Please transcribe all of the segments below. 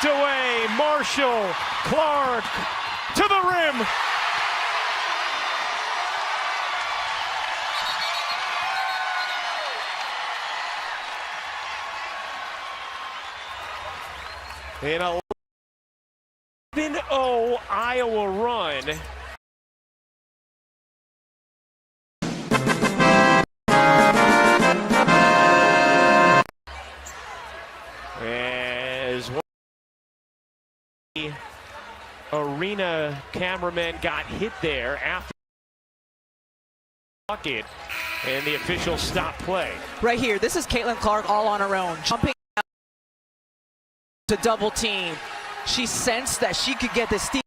away. Marshall, Clark to the rim. In a 11-0 Iowa run. As one of the arena cameramen got hit there after the bucket, and the officials stopped play. Right here, this is Caitlin Clark all on her own, jumping out to double team. She sensed that she could get this steal.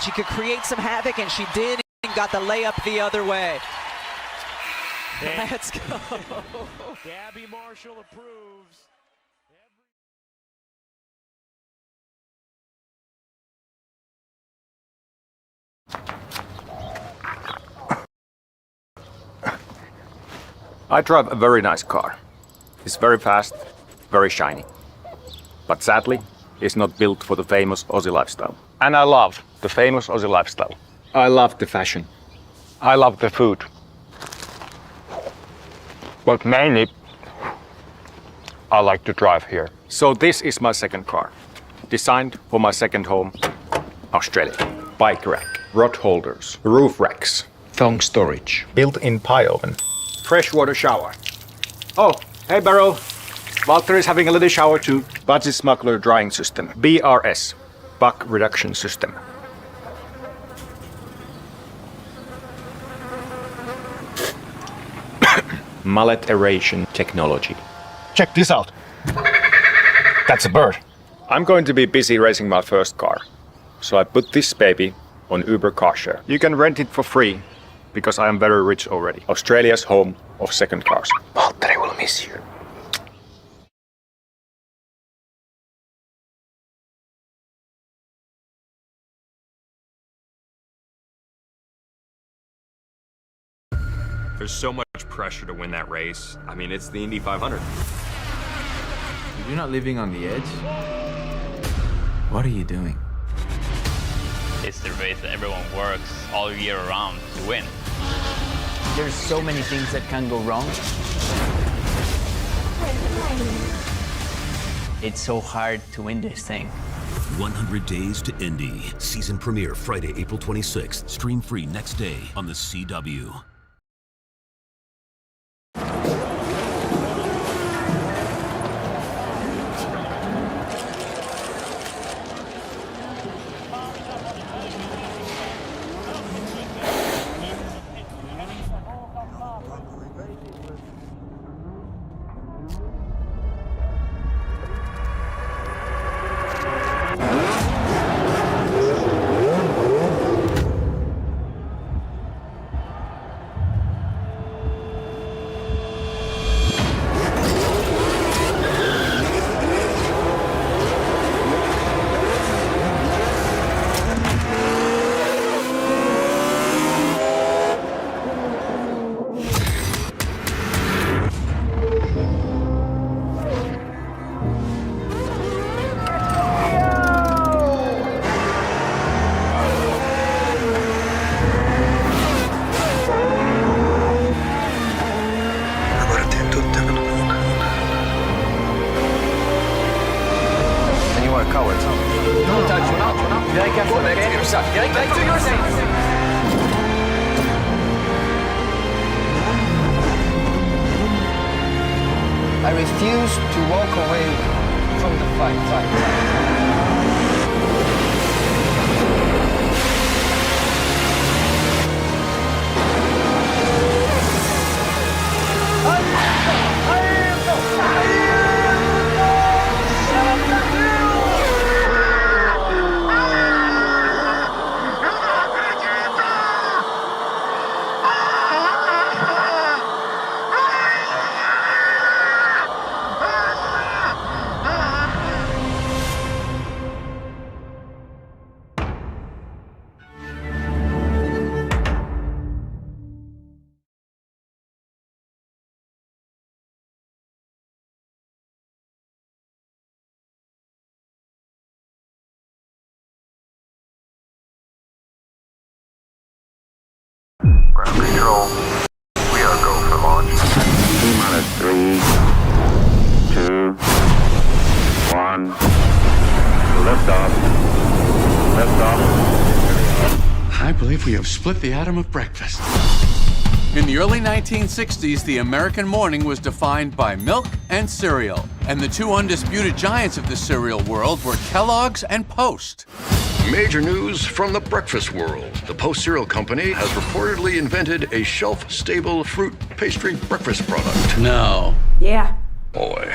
She could create some havoc, and she did, and got the layup the other way. Let's go. Gabby Marshall approves. I drive a very nice car. It's very fast, very shiny. But sadly, it's not built for the famous Aussie lifestyle. And I love the famous Aussie lifestyle. I love the fashion. I love the food. But mainly, I like to drive here. So this is my second car. Designed for my second home, Australia. Bike rack, rod holders, roof racks, thong storage, built-in pie oven, freshwater shower. Oh, hey Barrow. Valtteri is having a little shower too. Budget smuggler drying system. BRS, buck reduction system. Mullet aeration technology. Check this out. That's a bird. I'm going to be busy racing my first car, so I put this baby on Uber Carshare. You can rent it for free, because I am very rich already. Australia's home of second cars. Valtteri will miss you. There's so much pressure to win that race. I mean, it's the Indy 500. If you're not living on the edge, what are you doing? It's the race that everyone works all year round to win. There's so many things that can go wrong. It's so hard to win this thing. 100 Days to Indy. Season premiere Friday, April 26th. Stream free next day on the CW. I refuse to walk away from the fight. if we have split the atom of breakfast? In the early 1960s, the American morning was defined by milk and cereal. And the two undisputed giants of the cereal world were Kellogg's and Post. Major news from the breakfast world. The Post Cereal Company has reportedly invented a shelf-stable fruit pastry breakfast product. No. Yeah. Boy.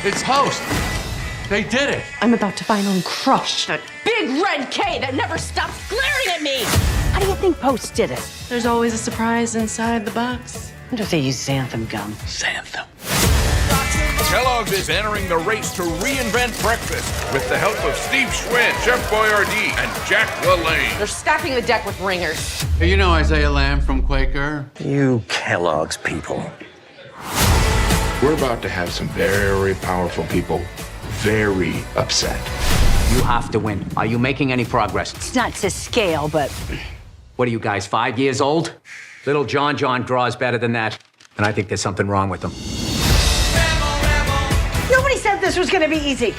It's Post. They did it. I'm about to finally crush that big red K that never stops glaring at me. How do you think Post did it? There's always a surprise inside the box. I wonder if they use xanthan gum. Xanthan. Kellogg's is entering the race to reinvent breakfast with the help of Steve Schwinn, Chef Boyardee, and Jack LaLanne. They're stacking the deck with ringers. Hey, you know Isaiah Lamb from Quaker? You Kellogg's people. We're about to have some very powerful people very upset. You have to win. Are you making any progress? It's not to scale, but... What are you guys, 5 years old? Little John draws better than that. And I think there's something wrong with him. Nobody said this was gonna be easy.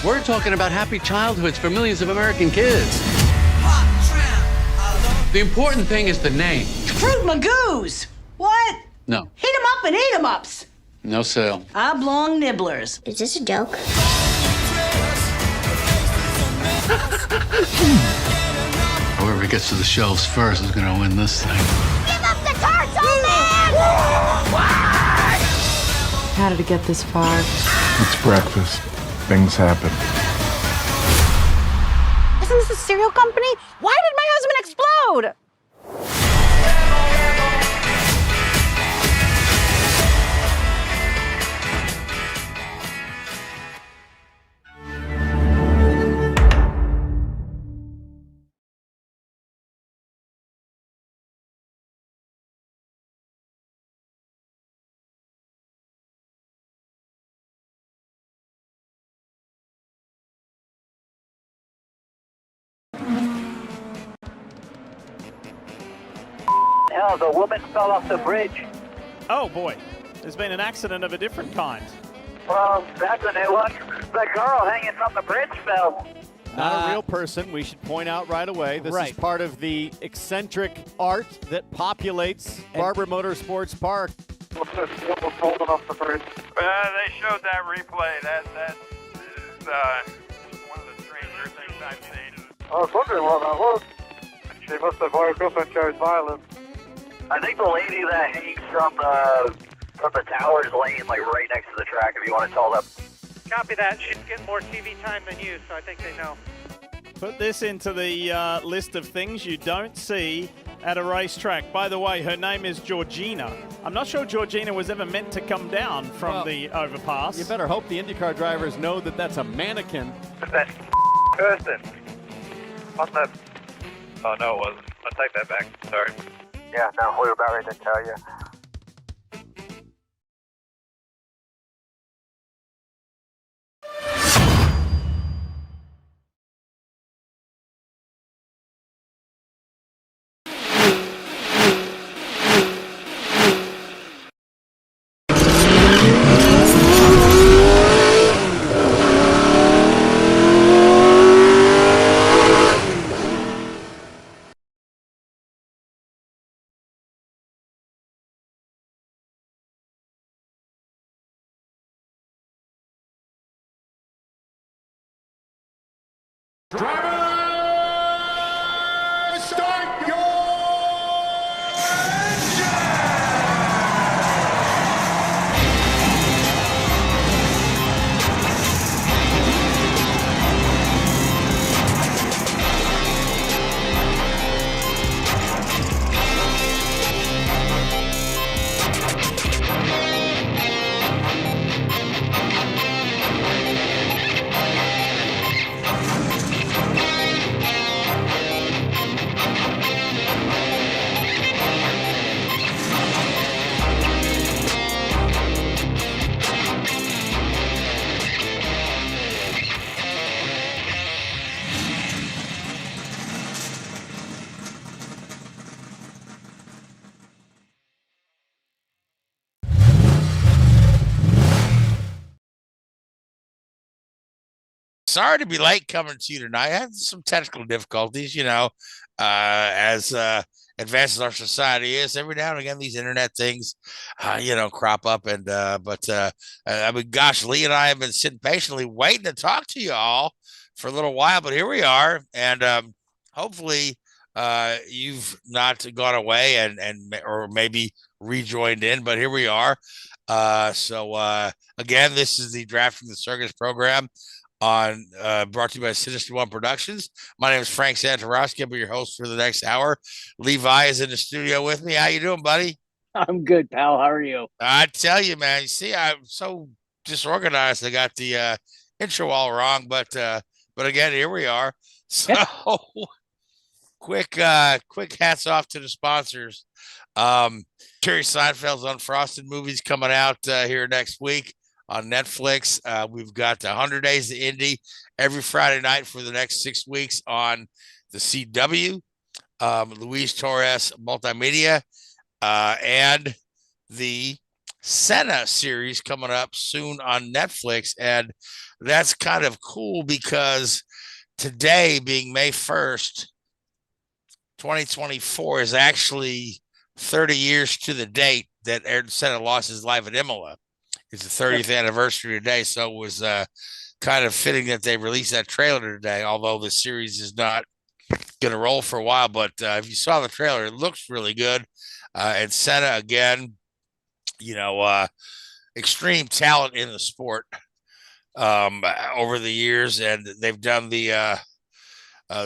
We're talking about happy childhoods for millions of American kids. The important thing is the name. Fruit Magoos. What? No. Heat 'em up and eat 'em ups. No sale. Oblong nibblers. Is this a joke? Whoever gets to the shelves first is gonna win this thing. Give up the tarts, old man! How did it get this far? It's breakfast. Things happen. Isn't this a cereal company? Why did my husband explode? The woman fell off the bridge. Oh boy, there's been an accident of a different kind. Well, that's a new one. The girl hanging from the bridge fell. Not a real person, we should point out right away. This is part of the eccentric art that populates Barber Motorsports Park. Falling off the bridge. They showed that replay. That is one of the stranger things I've seen. I was wondering what that was. She must have woke up and chose violence. I think the lady that hangs from the towers laying like right next to the track, if you want to tell them. Copy that. She's getting more TV time than you, so I think they know. Put this into the list of things you don't see at a racetrack. By the way, her name is Georgina. I'm not sure Georgina was ever meant to come down from the overpass. You better hope the IndyCar drivers know that that's a mannequin. That person. What's that? Oh, no, it wasn't. I'll take that back. Sorry. Yeah, no, we were about ready to tell you. Driver, start your engine! Sorry to be late coming to you tonight. I had some technical difficulties, as advanced as our society is. Every now and again, these internet things, crop up. I mean, gosh, Lee and I have been sitting patiently waiting to talk to you all for a little while, but here we are. And hopefully you've not gone away or maybe rejoined in, but here we are. Again, this is the Drafting the Circus program brought to you by Sinister One Productions. My name is Frank Santorowski. I'll be your host for the next hour. Levi is in the studio with me. How you doing, buddy? I'm good, pal. How are you? I tell you, man. You see, I'm so disorganized. I got the intro all wrong, but again, here we are. So quick hats off to the sponsors. Jerry Seinfeld's Unfrosted movie's coming out here next week on Netflix. We've got 100 Days of Indy every Friday night for the next 6 weeks on the CW. Luis Torres Multimedia, and the Senna series coming up soon on Netflix. And that's kind of cool because today, being May 1st, 2024, is actually 30 years to the date that Ayrton Senna lost his life at Imola. It's the 30th anniversary today, so it was kind of fitting that they released that trailer today, although the series is not going to roll for a while. But if you saw the trailer, it looks really good. And Senna, again, extreme talent in the sport over the years, and they've done the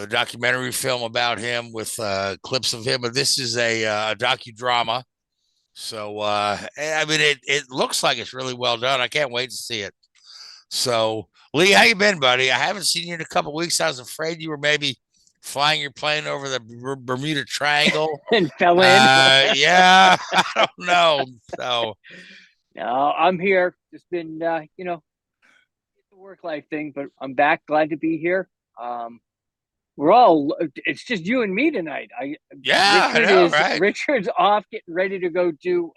documentary film about him with clips of him. But this is a docudrama. So, I mean, it looks like it's really well done. I can't wait to see it. So, Lee, how you been, buddy? I haven't seen you in a couple of weeks. I was afraid you were maybe flying your plane over the Bermuda Triangle and fell in. Yeah, I don't know. So, no, I'm here. Just been, it's a work life thing, but I'm back. Glad to be here. It's just you and me tonight. Richard's off getting ready to go do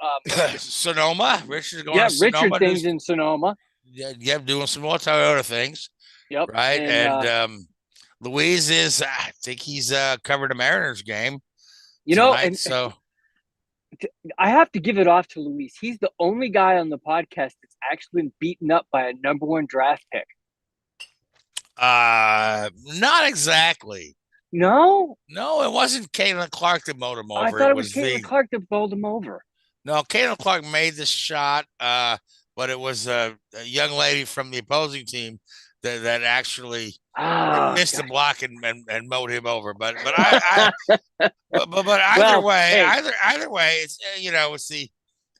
Sonoma. Richard's going to Sonoma. Sonoma. Richard things in Sonoma. Yeah, doing some more Toyota things. Yep. Right. And Louise is, I think he's covered a Mariners game. Tonight, so I have to give it off to Luis. He's the only guy on the podcast that's actually been beaten up by a #1 draft pick. Not exactly. No, it wasn't Caitlin Clark that mowed him over. I thought it was Caitlin Clark that bowled him over. No, Caitlin Clark made the shot, but it was a young lady from the opposing team that actually missed the block and mowed him over. But either way, it's it's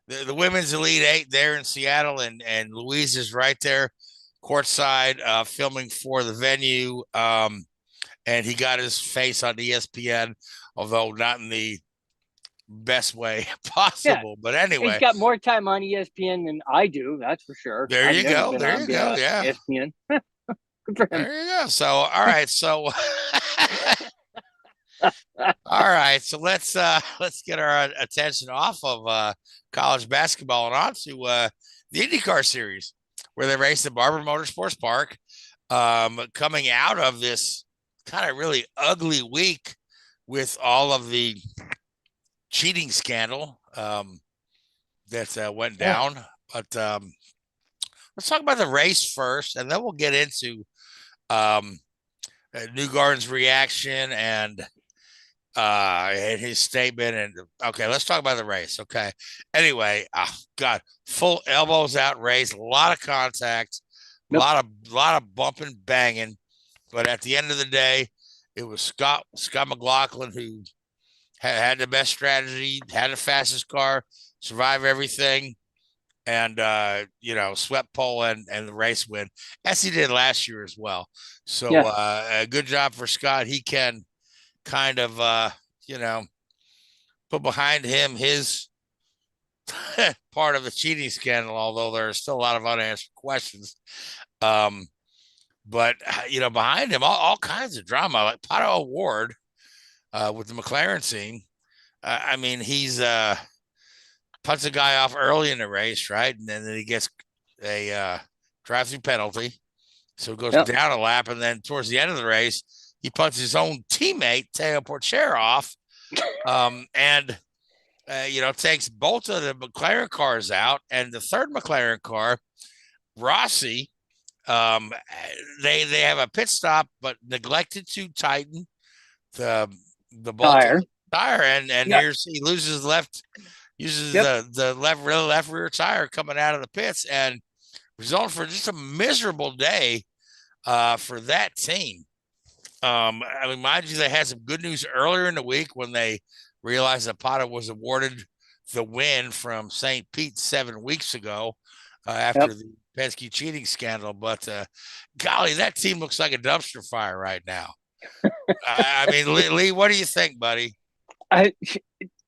the women's Elite Eight there in Seattle, and Louise is right there courtside filming for the venue, and he got his face on ESPN, although not in the best way possible. But anyway, he's got more time on ESPN than I do, that's for sure. There you go. Yeah, ESPN. Good for him. There you go. So all right, so let's get our attention off of college basketball and onto the INDYCAR series, where they raced at Barber Motorsports Park, coming out of this kind of really ugly week with all of the cheating scandal that went down. But let's talk about the race first, and then we'll get into Newgarden's reaction and his statement. And okay, let's talk about the race. Okay. Anyway, God, full elbows out race, a lot of contact, a lot of bumping, banging. But at the end of the day, it was Scott McLaughlin who had the best strategy, had the fastest car, survived everything, and swept pole and the race win, as he did last year as well. So a good job for Scott. He can kind of put behind him his part of the cheating scandal, although there are still a lot of unanswered questions. But behind him, all kinds of drama, like Pato O'Ward with the McLaren team. I mean, he's puts a guy off early in the race, right? And then he gets a drive-through penalty. So he goes Yep. down a lap, and then towards the end of the race, he punts his own teammate, Teo Porcher, off, and takes both of the McLaren cars out, and the third McLaren car, Rossi, they have a pit stop, but neglected to tighten the bolt tire, and he loses the left rear tire coming out of the pits, and resulting for just a miserable day for that team. Mind you, they had some good news earlier in the week when they realized that Pata was awarded the win from St. Pete 7 weeks ago after the Penske cheating scandal. But golly, that team looks like a dumpster fire right now. Lee, what do you think, buddy? I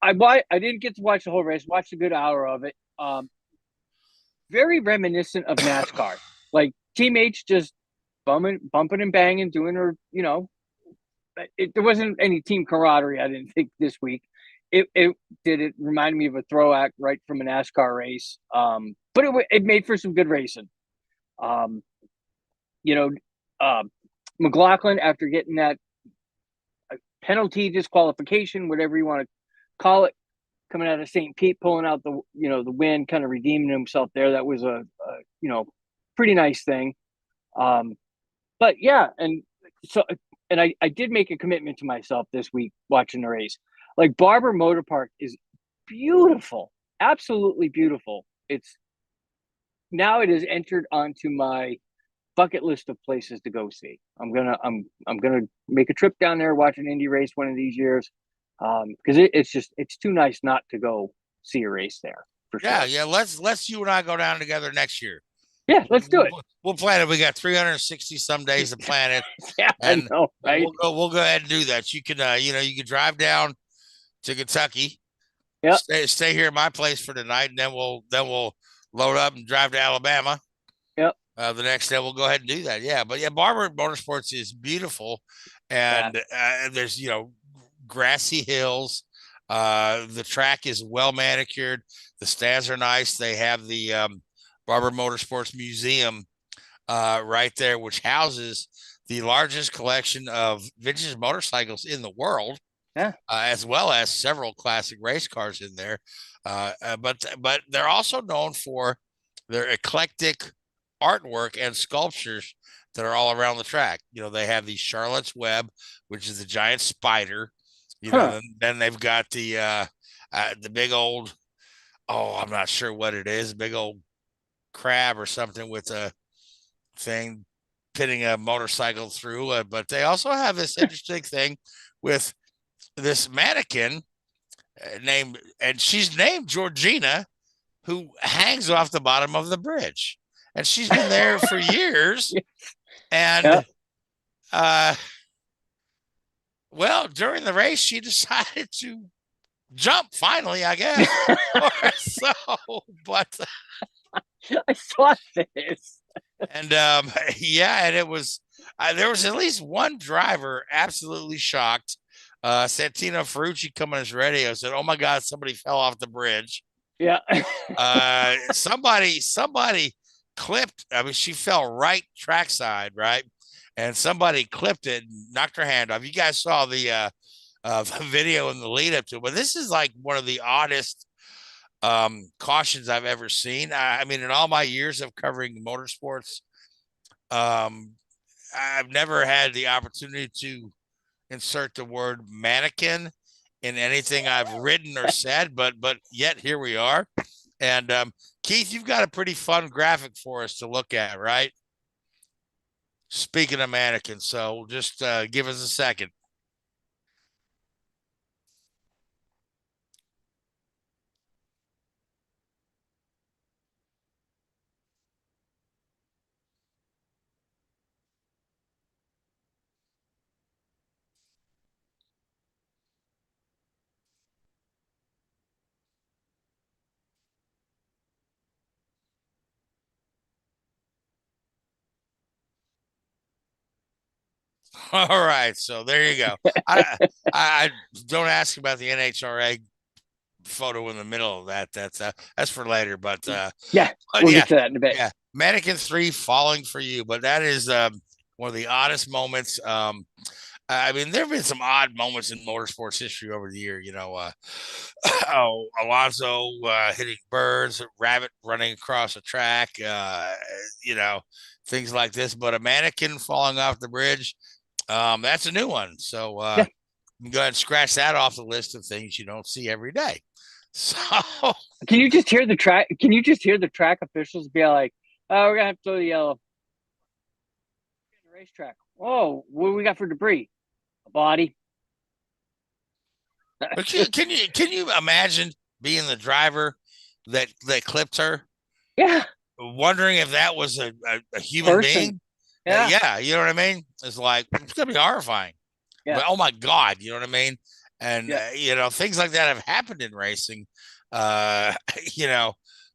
didn't get to watch the whole race. Watched a good hour of it. Very reminiscent of NASCAR. Like teammates just bumping and banging, doing her, there wasn't any team camaraderie, I didn't think, this week. It reminded me of a throwback right from a NASCAR race. But it made for some good racing. McLaughlin, after getting that penalty, disqualification, whatever you want to call it, coming out of St. Pete, pulling out the win, kind of redeeming himself there. That was a pretty nice thing. But yeah, and I did make a commitment to myself this week watching the race. Like Barber Motor Park is beautiful, absolutely beautiful. It is entered onto my bucket list of places to go see. I'm gonna make a trip down there, watch an Indy race one of these years, because it's too nice not to go see a race there. For sure. Yeah. Let's you and I go down together next year. Yeah, let's do it. We'll plan it. We got 360 some days to plan it. Yeah, and I know, right? We'll go ahead and do that. You can you can drive down to Kentucky. Yeah. Stay here at my place for the night, and then we'll load up and drive to Alabama. Yep. The next day we'll go ahead and do that. Yeah, but yeah, Barber Motorsports is beautiful, and there's grassy hills. The track is well manicured. The stands are nice. They have the Barber Motorsports Museum right there, which houses the largest collection of vintage motorcycles in the world. Yeah. As well as several classic race cars in there. But they're also known for their eclectic artwork and sculptures that are all around the track. They have the Charlotte's Web, which is the giant spider. Then they've got the big old, I'm not sure what it is, big old crab or something with a thing pitting a motorcycle through. But they also have this interesting thing with this mannequin she's named Georgina, who hangs off the bottom of the bridge, and she's been there for years. And during the race she decided to jump finally, I guess. But I saw this. And and it was there was at least one driver absolutely shocked. Santino Ferrucci coming on his radio said, "Oh my God, somebody fell off the bridge." Yeah. Somebody clipped. She fell right trackside, right, and somebody clipped it and knocked her hand off. You guys saw the video in the lead up to it, but this is like one of the oddest cautions I've ever seen. In all my years of covering motorsports, I've never had the opportunity to insert the word mannequin in anything I've written or said, but yet here we are. And Keith, you've got a pretty fun graphic for us to look at, right? Speaking of mannequins, so just give us a second. All right, so there you go. I don't ask about the NHRA photo in the middle of that. That's for later. But we'll get to that in a bit. Yeah, Mannequin 3 falling for you, but that is one of the oddest moments. I mean, there have been some odd moments in motorsports history over the year. Alonso hitting birds, rabbit running across a track, things like this. But a mannequin falling off the bridge, that's a new one. So you can go ahead and scratch that off the list of things you don't see every day. So can you just hear the track? Can you just hear the track officials be like, "Oh, we're gonna have to throw the yellow racetrack. Oh, what do we got for debris? A body." But can you imagine being the driver that clipped her? Yeah. Wondering if that was a human being. Yeah, you know what I mean? It's like, it's gonna be horrifying. Yeah. But, oh my God, you know what I mean? And things like that have happened in racing.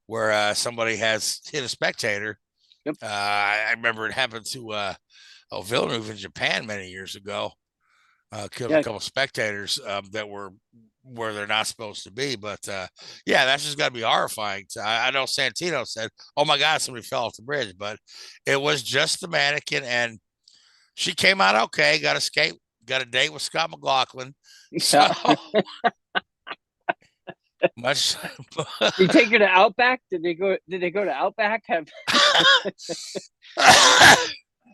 Where somebody has hit a spectator. Yep. I remember it happened to Villeneuve in Japan many years ago. Killed a couple of spectators that were where they're not supposed to be. But that's just got to be horrifying. I know Santino said, "Oh my God, somebody fell off the bridge," but it was just the mannequin, and she came out okay. Got a date with Scott McLaughlin. So much. You take her to Outback? Did they go to Outback?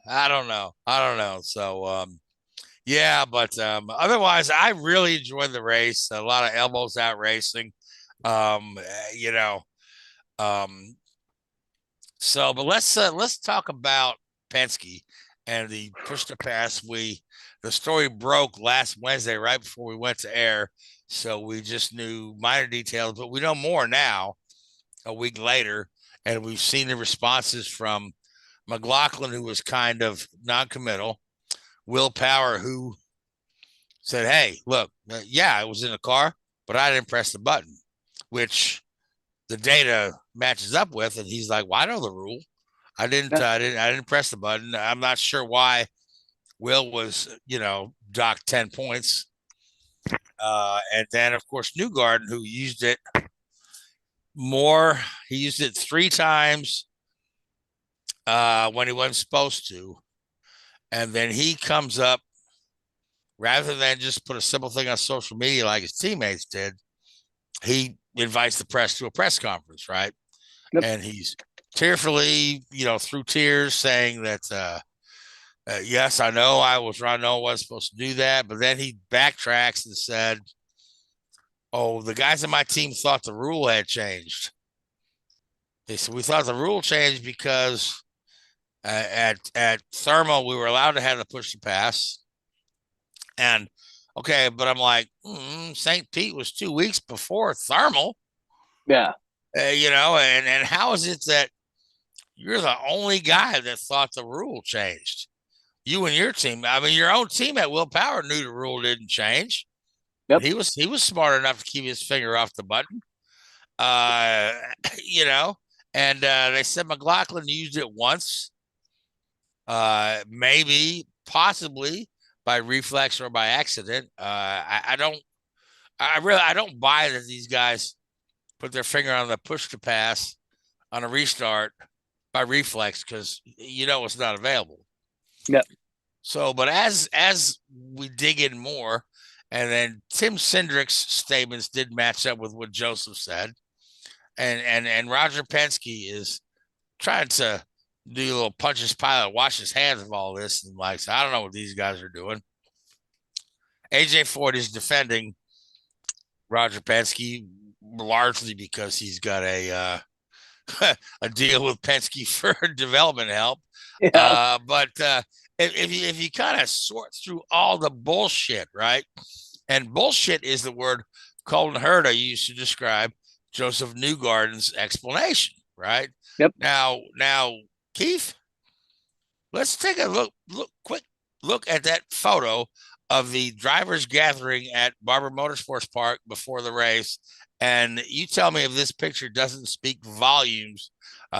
I don't know. So but otherwise I really enjoyed the race. A lot of elbows out racing. So but let's talk about Penske and the push to pass. The story broke last Wednesday right before we went to air. So we just knew minor details, but we know more now a week later. And we've seen the responses from McLaughlin, who was kind of non-committal, Will Power, who said, "Hey, look, I was in the car, but I didn't press the button," which the data matches up with. And he's like, "Well, I know the rule. I didn't press the button." I'm not sure why Will was, docked 10 points. And then, of course, Newgarden, who used it more. He used it 3 times when he wasn't supposed to. And then he comes up, rather than just put a simple thing on social media like his teammates did, he invites the press to a press conference, right? Yep. And he's tearfully, through tears, saying that, yes, I know I wasn't supposed to do that. But then he backtracks and said, "Oh, the guys in my team thought the rule had changed." They said, "We thought the rule changed because at Thermal, we were allowed to have the push to pass." And okay, but I'm like, St. Pete was 2 weeks before Thermal. Yeah. And how is it that you're the only guy that thought the rule changed? You and your team. I mean, your own team at Will Power knew the rule didn't change. Yep. He was smart enough to keep his finger off the button. And they said McLaughlin used it once, maybe, possibly by reflex or by accident. I don't buy that these guys put their finger on the push to pass on a restart by reflex, because it's not available. Yep. So, but as we dig in more, and then Tim Cindric's statements did match up with what Joseph said, and Roger Penske is trying to do a little punch his pilot, wash his hands of all this, and like, so I don't know what these guys are doing. AJ Ford is defending Roger Penske largely because he's got a deal with Penske for development help. Yeah. But if you kind of sort through all the bullshit, right? And bullshit is the word Colton Herta used to describe Joseph Newgarden's explanation, right? Yep. Now, Keith, let's take a quick look at that photo of the drivers gathering at Barber Motorsports Park before the race. And you tell me if this picture doesn't speak volumes.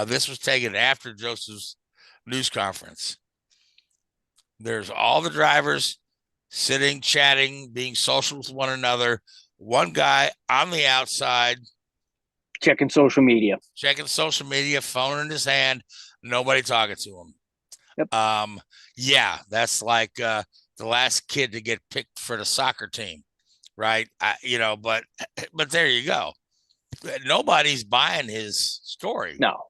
This was taken after Joseph's news conference. There's all the drivers sitting, chatting, being social with one another. One guy on the outside. Checking social media, phone in his hand. Nobody talking to him. Yep. Yeah, that's like the last kid to get picked for the soccer team, right? But there you go. Nobody's buying his story. No,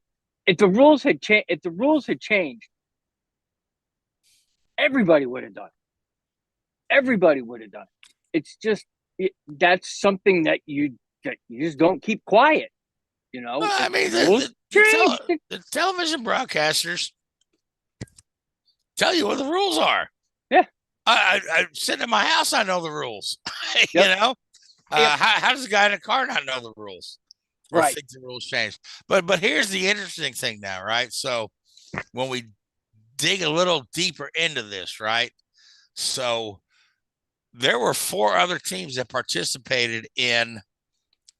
if the rules had changed, everybody would have done it. Everybody would have done it. It's just that's something that you just don't keep quiet. Well, I mean, the television broadcasters tell you what the rules are. Yeah. I sitting in my house, I know the rules. Yep. How does a guy in a car not know the rules? Or Right. think the rules changed? But here's the interesting thing now, right? So when we dig a little deeper into this, right? So there were 4 other teams that participated in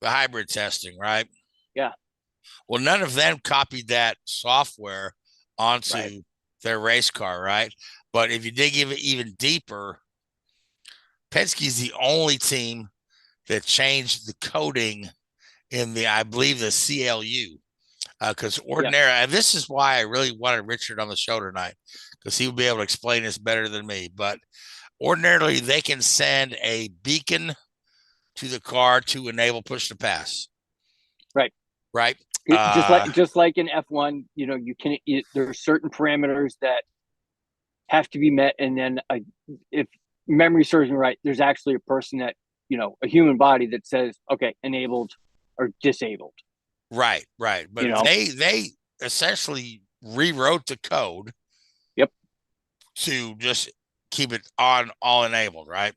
the hybrid testing, right? Yeah. Well, none of them copied that software onto their race car, right? But if you dig even deeper, Penske's the only team that changed the coding in I believe the CLU. Because ordinarily, and this is why I really wanted Richard on the show tonight, because he would be able to explain this better than me. But ordinarily, they can send a beacon to the car to enable push to pass. Right. Right. Just like in F1, you can. There are certain parameters that have to be met, and then if memory serves me right, there's actually a person that a human body that says, okay, enabled or disabled. Right. But they essentially rewrote the code. Yep. To just keep it on all enabled, right?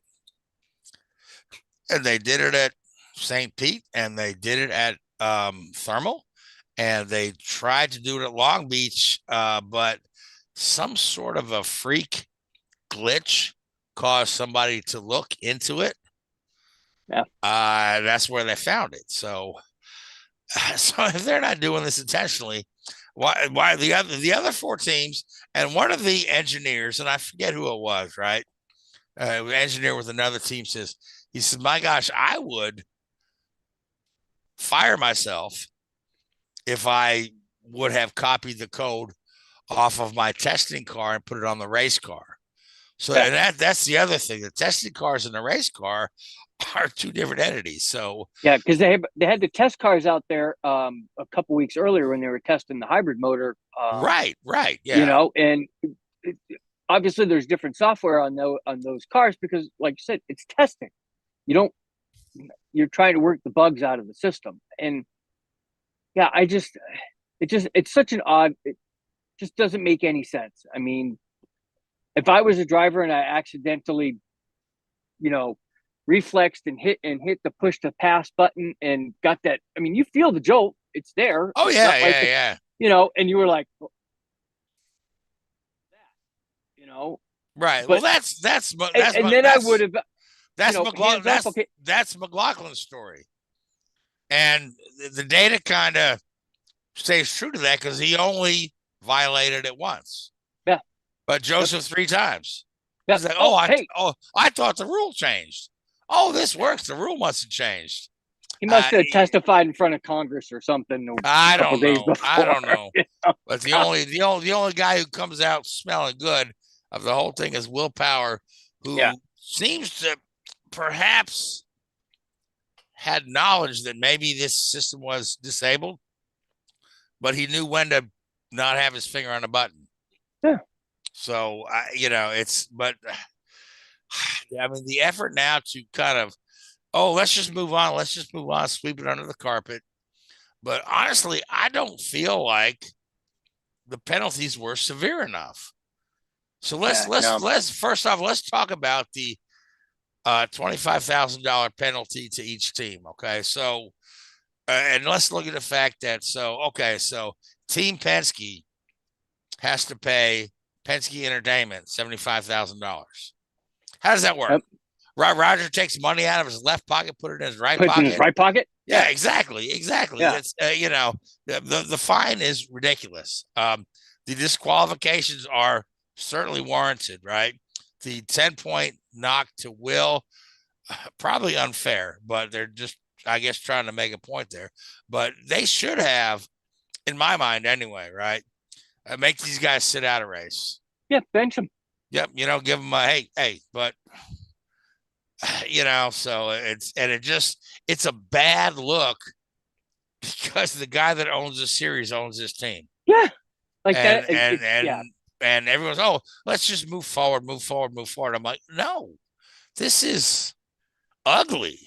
And they did it at St. Pete, and they did it at Thermal, and they tried to do it at Long Beach, but some sort of a freak glitch caused somebody to look into it. Yeah. That's where they found it. So if they're not doing this intentionally, why the other 4 teams, and one of the engineers, and I forget who it was, right? Engineer with another team he said, my gosh, I would fire myself if I would have copied the code off of my testing car and put it on the race car. So and that's the other thing. The testing cars and the race car are 2 different entities. So yeah, because they had the test cars out there a couple weeks earlier when they were testing the hybrid motor. Right. Yeah. And obviously there's different software on those cars because, like you said, it's testing. You're trying to work the bugs out of the system. And yeah, it's such an odd, it just doesn't make any sense. I mean, if I was a driver and I accidentally, reflexed and hit the push to pass button and got that, I mean, you feel the jolt, it's there. Oh it's yeah. And you were like, right. But, well, that's and then I would have. That's McLaughlin's story, and the data kind of stays true to that because he only violated it once. Yeah, but Joseph 3 times. Yeah. He's like, I thought the rule changed. Oh, this works. The rule must have changed. He must have testified in front of Congress or something. I don't know. But the only guy who comes out smelling good of the whole thing is Will Power, who seems to perhaps had knowledge that maybe this system was disabled, but he knew when to not have his finger on the button. Yeah. So but I mean, the effort now to kind of, let's just move on, sweep it under the carpet. But honestly, I don't feel like the penalties were severe enough. So let's first off, let's talk about the $25,000 penalty to each team. Okay. So, and let's look at the fact that, so Team Penske has to pay Penske Entertainment $75,000. How does that work? Yep. Roger takes money out of his left pocket, put it in his right pocket. In his right pocket? Yeah, exactly. Yeah. It's the fine is ridiculous. The disqualifications are certainly warranted, right? The 10-point knock to Will, probably unfair, but they're just, I guess, trying to make a point there. But they should have, in my mind anyway, right? Make these guys sit out a race. Yeah, bench them. Yep, give them a hey, but so it's a bad look because the guy that owns the series owns this team. Yeah, like and, that. And everyone's let's just move forward. I'm like, no, this is ugly.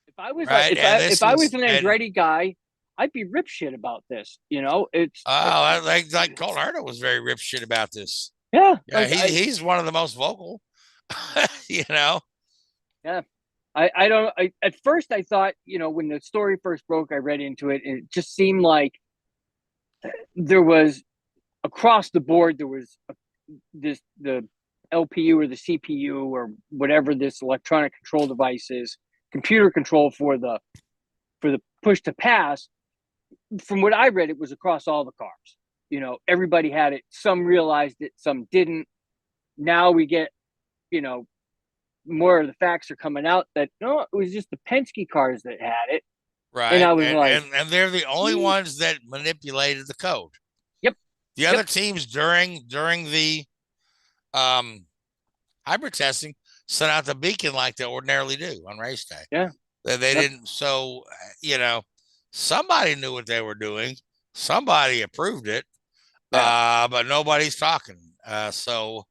If I was if I was an Andretti guy, I'd be rip shit about this. It's like Colorado was very rip shit about this. Yeah, he's one of the most vocal. Yeah, at first I thought, when the story first broke, I read into it, and it just seemed like there was across the board there was the LPU or the CPU or whatever this electronic control device is, computer control for the push to pass. From what I read, it was across all the cars. Everybody had it. Some realized it, some didn't. Now we get, more of the facts are coming out that no, it was just the Penske cars that had it. Right. And I was and they're the only ones that manipulated the code. Yep. The other teams during the hybrid testing sent out the beacon like they ordinarily do on race day. Yeah. They didn't. So, somebody knew what they were doing. Somebody approved it. Yeah. But nobody's talking. So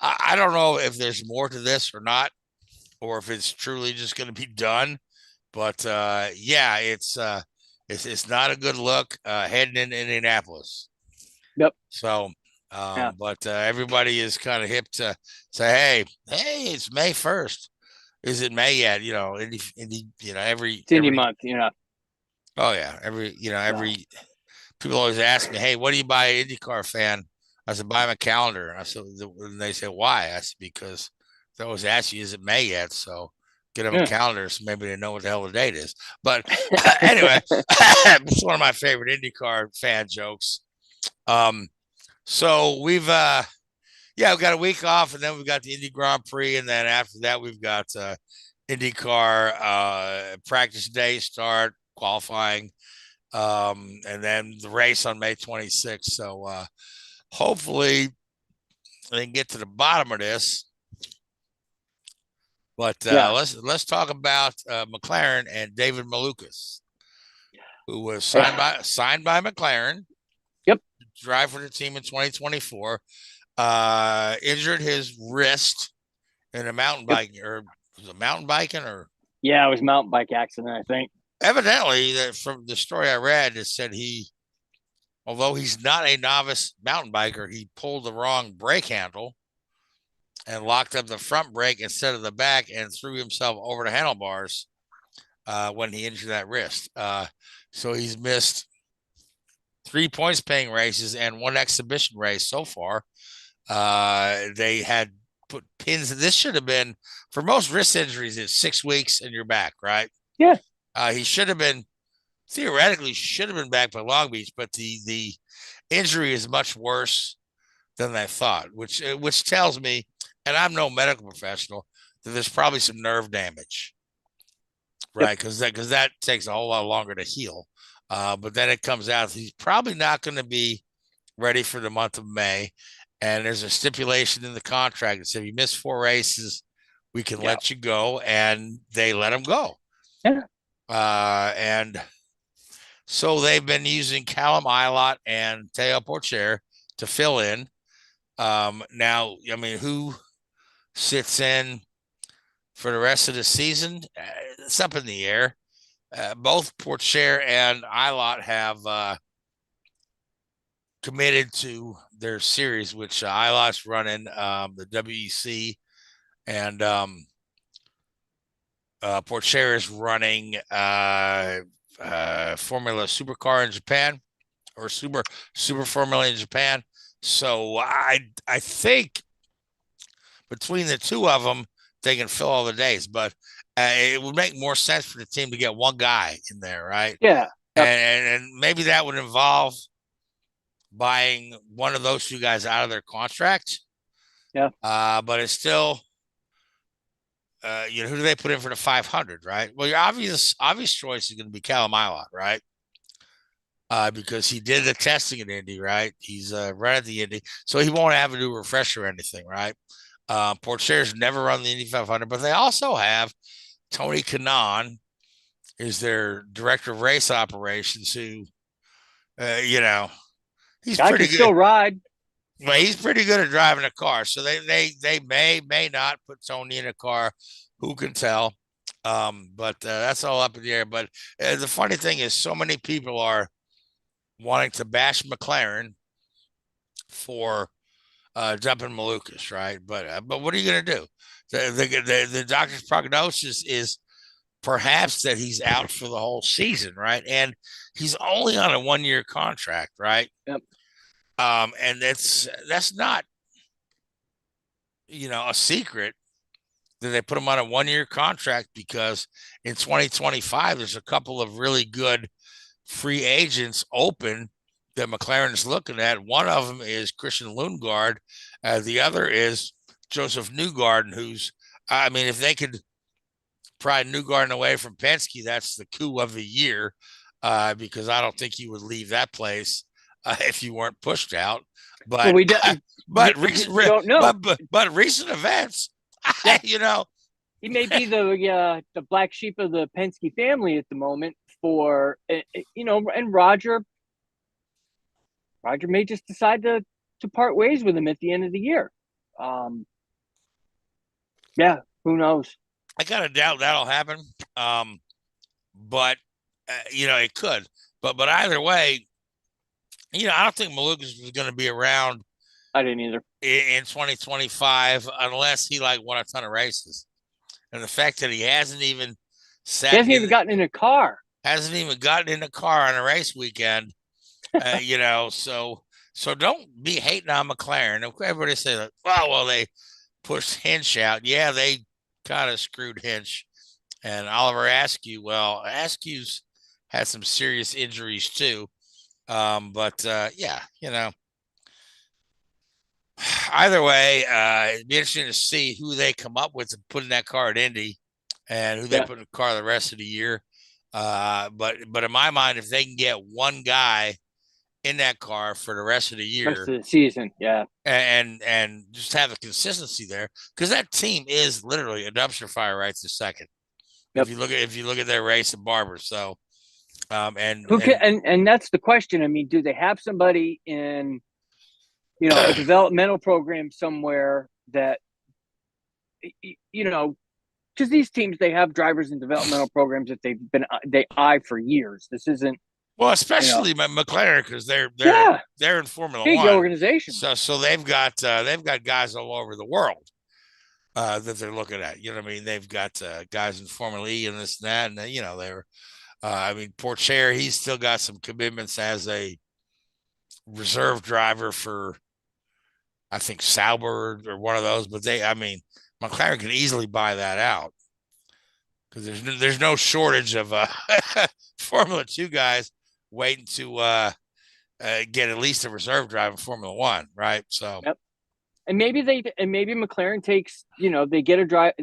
I don't know if there's more to this or not, or if it's truly just going to be done. But it's not a good look heading into Indianapolis. Yep. So, but everybody is kind of hip to say, hey, it's May 1st. Is it May yet? Indy, every month, Oh yeah, every people always ask me, hey, what do you buy an IndyCar fan? I said, buy them a calendar. And I said, and they say, why? I said, because they always ask you, is it May yet? So get them a calendar so maybe they know what the hell the date is. But anyway, it's one of my favorite IndyCar fan jokes. So we've got a week off, and then we've got the Indy Grand Prix, and then after that we've got IndyCar practice day start, qualifying, and then the race on May 26th. So hopefully they can get to the bottom of this. But let's talk about McLaren and David Malukas, who was signed by McLaren. Yep. To drive for the team in 2024. Injured his wrist in a mountain biking, or was it mountain biking, or? Yeah, it was a mountain bike accident, I think. Evidently, from the story I read, it said although he's not a novice mountain biker, he pulled the wrong brake handle and locked up the front brake instead of the back and threw himself over the handlebars when he injured that wrist. So he's missed 3 points paying races and one exhibition race so far. They had put pins. This should have been, for most wrist injuries, it's 6 weeks and you're back, right? Yeah. He theoretically should have been back by Long Beach, but the injury is much worse than they thought, which tells me, and I'm no medical professional, that there's probably some nerve damage, right? Because that takes a whole lot longer to heal. But then it comes out he's probably not going to be ready for the month of May. And there's a stipulation in the contract that said if you miss 4 races, we can let you go, and they let him go. Yeah. And so they've been using Callum Ilott and Teo Porcher to fill in. Now, I mean, who sits in for the rest of the season? It's up in the air. Both Porcher and Ilott have committed to their series, which Ilott's running the WEC, and Porcher is running Formula Supercar in Japan, or Super Formula in Japan. So I think between the two of them, they can fill all the days. But it would make more sense for the team to get one guy in there, right? Yeah. And maybe that would involve buying one of those two guys out of their contract. Yeah. But it's still, who do they put in for the 500, right? Well, your obvious choice is going to be Callum Ilott, right? because he did the testing at Indy, right? He's right at the Indy, so he won't have to do a refresher or anything, right? Porchere's never run the Indy 500, but they also have Tony Kanaan is their director of race operations, who, he's I pretty can good. still ride. Well, he's pretty good at driving a car, so they may not put Tony in a car. Who can tell? But that's all up in the air. But the funny thing is, so many people are wanting to bash McLaren for jumping Malukas, right? But what are you going to do? The doctor's prognosis is perhaps that he's out for the whole season, right? And he's only on a 1-year contract, right? Yep. And that's not, a secret that they put him on a 1-year contract, because in 2025 there's a couple of really good free agents open that McLaren is looking at. One of them is Christian Lundgaard. The other is Joseph Newgarden, who's, if they could pry Newgarden away from Penske, that's the coup of the year, because I don't think he would leave that place if he weren't pushed out. But well, we don't know. But recent events, he may be the black sheep of the Penske family at the moment. And Roger may just decide to part ways with him at the end of the year. Who knows? I got a doubt that'll happen. But it could. But either way, I don't think Malukas is going to be around. I didn't either. In 2025, unless he won a ton of races. And the fact that he hasn't even gotten in a car. Hasn't even gotten in a car on a race weekend. So don't be hating on McLaren. Everybody say that, they pushed Hinch out. Yeah, they kind of screwed Hinch. And Oliver Askew's had some serious injuries too. Either way, it'd be interesting to see who they come up with to put in that car at Indy, and who they put in the car the rest of the year. But in my mind, if they can get one guy in that car for the rest of the year, rest of the season, and just have a consistency there, because that team is literally a dumpster fire right this second. Yep. If you look at their race at Barber, so and that's the question. Do they have somebody in a developmental program somewhere that because these teams, they have drivers in developmental programs that they eye for years. This isn't especially McLaren, because they're in Formula Big 1 organization. So they've got guys all over the world that they're looking at. They've got guys in Formula E and this and that, and they're Porcher, he's still got some commitments as a reserve driver for, I think, Sauber or one of those, but McLaren can easily buy that out, because there's no shortage of Formula 2 guys waiting to get at least a reserve drive in Formula 1, right? So, and maybe McLaren takes, they get a drive.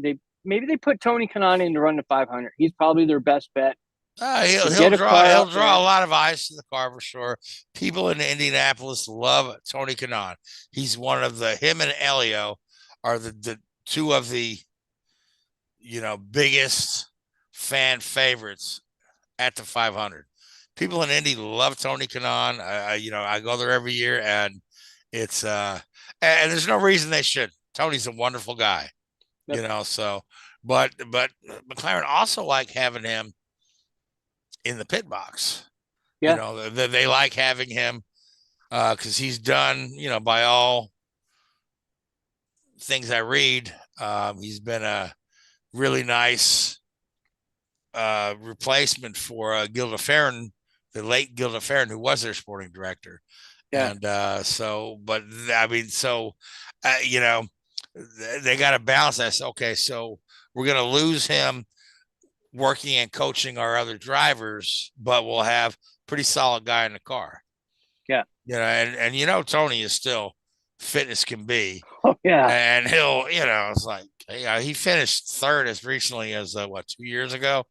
Maybe they put Tony Kanaan in to run the 500. He's probably their best bet. He'll draw a lot of eyes to the car for sure. People in Indianapolis love Tony Kanaan. He's one of him and Elio are the two of the biggest fan favorites at the 500. People in Indy love Tony Kanaan. I go there every year, and it's and there's no reason they should. Tony's a wonderful guy. So but McLaren also like having him in the pit box. They like having him because he's done, by all things I read, he's been a really nice replacement for Gilda Ferrin, the late Gilda Ferrin, who was their sporting director. And they got to balance that. Okay, so we're going to lose him working and coaching our other drivers, but we'll have pretty solid guy in the car. And Tony is still fit as can be. And he'll, it's like, he finished third as recently as 2 years ago.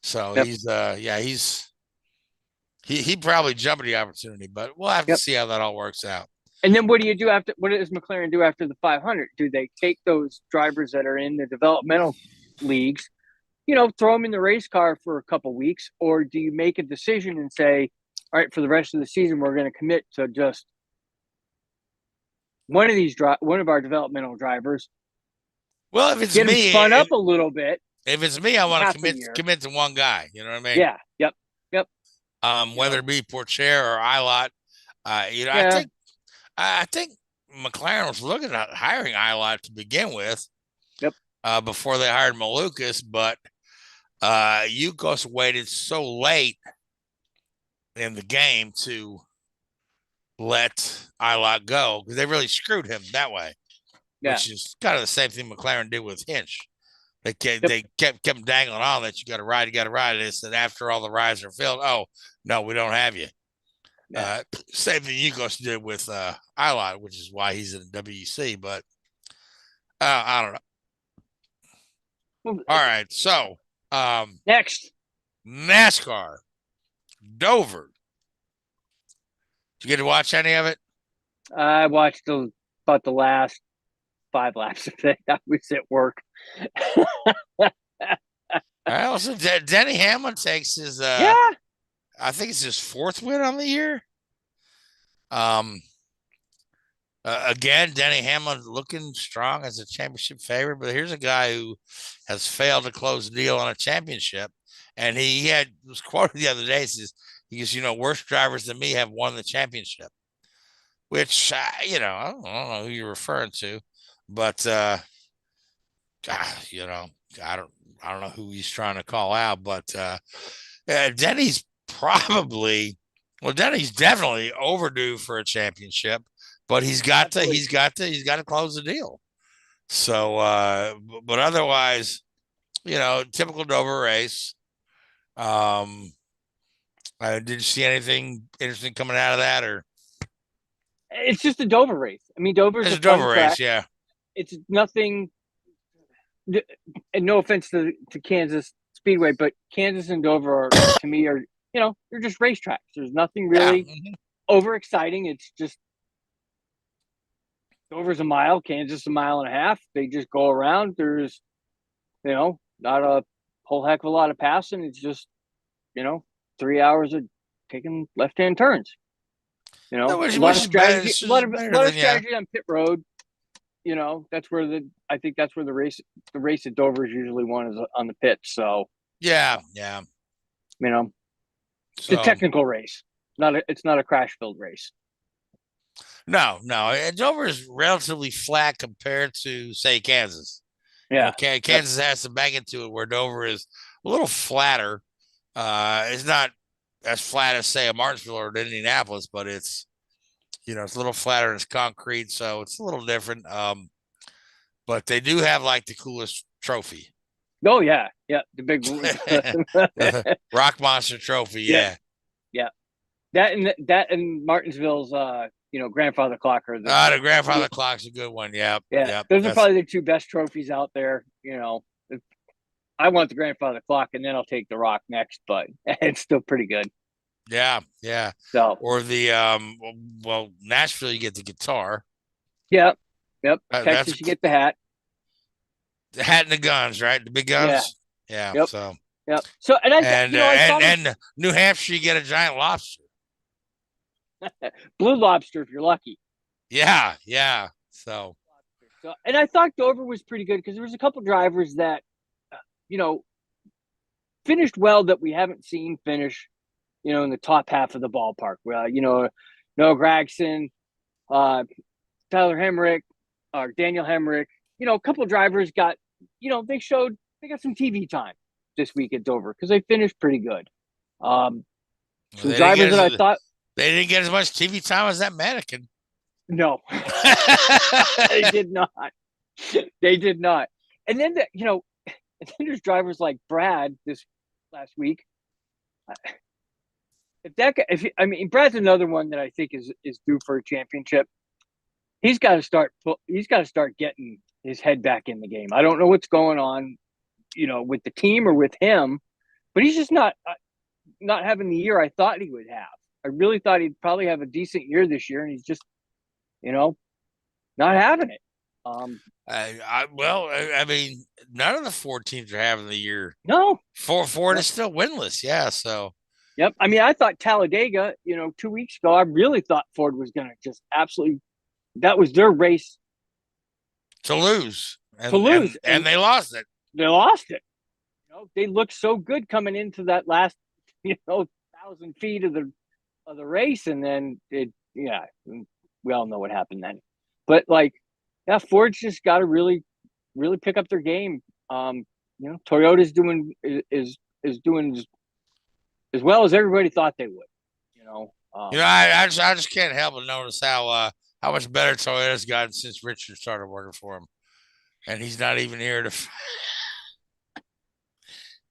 So he's He probably jumped the opportunity, but we'll have to see how that all works out. And then what do you do after? What does McLaren do after the 500? Do they take those drivers that are in the developmental leagues, throw them in the race car for a couple weeks, or do you make a decision and say, all right, for the rest of the season, we're going to commit to just one of our developmental drivers? Well, if it's get me, them spun up a little bit. If it's me, I want to commit to one guy. You know what I mean? Yeah. Yep. Whether it be Porcher or Ilott, I think McLaren was looking at hiring Ilott to begin with. Yep. Before they hired Malukas, but Yukos waited so late in the game to let Ilott go because they really screwed him that way. Yeah. Which is kind of the same thing McLaren did with Hinch. They kept him dangling on that you got to ride. And they said after all the rides are filled, oh no, we don't have you. Yeah. Same thing Yukos did with Ilott, which is why he's in WEC. But I don't know. All right, so next NASCAR Dover. Did you get to watch any of it? I watched about the last 5 laps of it. I was at work. So Denny Hamlin takes his I think it's his 4th win on the year. Again, Denny Hamlin looking strong as a championship favorite, but here's a guy who has failed to close the deal on a championship. And he was quoted the other day. He goes, worse drivers than me have won the championship, which, I don't know who you're referring to, but, I don't know who he's trying to call out, but, Denny's definitely overdue for a championship. But he's got to close the deal. So, but otherwise, typical Dover race. Did you see anything interesting coming out of that, or? It's just a Dover race. I mean, Dover's a Dover race, yeah. It's nothing. And no offense to Kansas Speedway, but Kansas and Dover are, to me, they're just racetracks. There's nothing really overexciting. It's just. Dover's a mile, Kansas a mile and a half. They just go around. There's, not a whole heck of a lot of passing. It's just, 3 hours of taking left-hand turns. A lot of strategy, a lot of strategy on pit road. That's where the race at Dover is usually won is on the pit. So yeah. It's a technical race. It's not a crash-filled race. No. Dover is relatively flat compared to, say, Kansas. Yeah. Kansas has to bang into it where Dover is a little flatter. It's not as flat as, say, a Martinsville or an Indianapolis, but it's, it's a little flatter and it's concrete, so it's a little different. But they do have, the coolest trophy. Oh, yeah. Yeah, the big Rock Monster trophy, yeah. That and Martinsville's grandfather clock are the grandfather clock's a good one. Yeah. Those are probably the 2 best trophies out there. I want the grandfather clock, and then I'll take the Rock next, but it's still pretty good. Yeah. So, or the Nashville, you get the guitar. Yep. Texas, you get the hat. The hat and the guns, right? The big guns. Yeah. Yep. So. Yep. So and New Hampshire, you get a giant lobster. Blue lobster if you're lucky. Yeah. So and I thought Dover was pretty good because there was a couple drivers that, finished well that we haven't seen finish, in the top half of the ballpark. Well, Noah Gragson, Tyler Hemrick, or Daniel Hemrick. A couple drivers got, they got some TV time this week at Dover because they finished pretty good. Some drivers that I thought. They didn't get as much TV time as that Mannequin. No, they did not. They did not. And then, there's drivers like Brad this last week. Brad's another one that I think is due for a championship. He's got to start getting his head back in the game. I don't know what's going on, with the team or with him, but he's just not. not having the year I thought he would have. I really thought he'd probably have a decent year this year, and he's just, not having it. I mean, none of the 4 teams are having the year. No. Ford is still winless. Yeah. So. Yep. I mean, I thought Talladega, 2 weeks ago, I really thought Ford was going to just absolutely, that was their race to lose. And they lost it. They lost it. They looked so good coming into that last, 1,000 feet of the race. And then we all know what happened then. But Ford's just got to really, really pick up their game. Toyota's doing as well as everybody thought they would. I just can't help but notice how much better Toyota's gotten since Richard started working for him, and he's not even here to.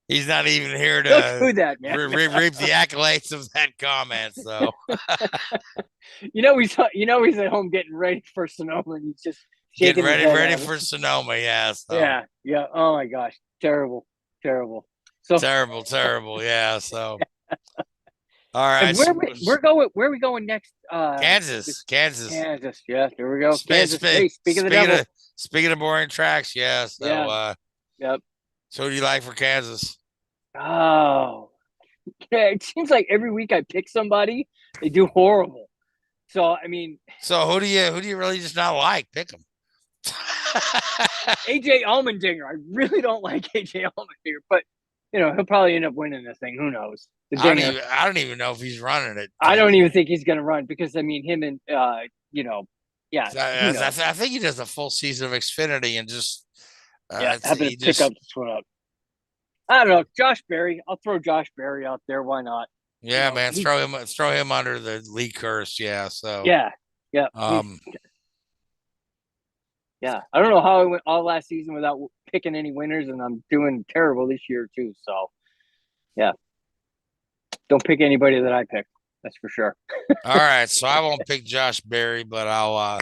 He's not even here to do that, man. reap the accolades of that comment. So, he's at home getting ready for Sonoma, and he's just getting ready for Sonoma. Yeah. So. Yeah. Oh my gosh, terrible. So terrible. Yeah. So, all right. Where are we going next? Kansas. Yeah, there we go. Kansas. Hey, speaking of boring tracks, yeah. So, yep. So, who do you like for Kansas? Oh, yeah, it seems like every week I pick somebody, they do horrible. So I mean, who do you really just not like? Pick them. AJ Allmendinger. I really don't like AJ Allmendinger, but he'll probably end up winning this thing. Who knows? I don't even know if he's running it. I don't even think he's going to run because I mean him and I think he does a full season of Xfinity and just having to pick up this one up. I don't know, Josh Berry. I'll throw Josh Berry out there. Why not? Yeah, man, throw him under the league curse. Yeah, so yeah. Yeah, I don't know how I went all last season without picking any winners, and I'm doing terrible this year too. So, yeah, don't pick anybody that I pick. That's for sure. All right, so I won't pick Josh Berry, but I'll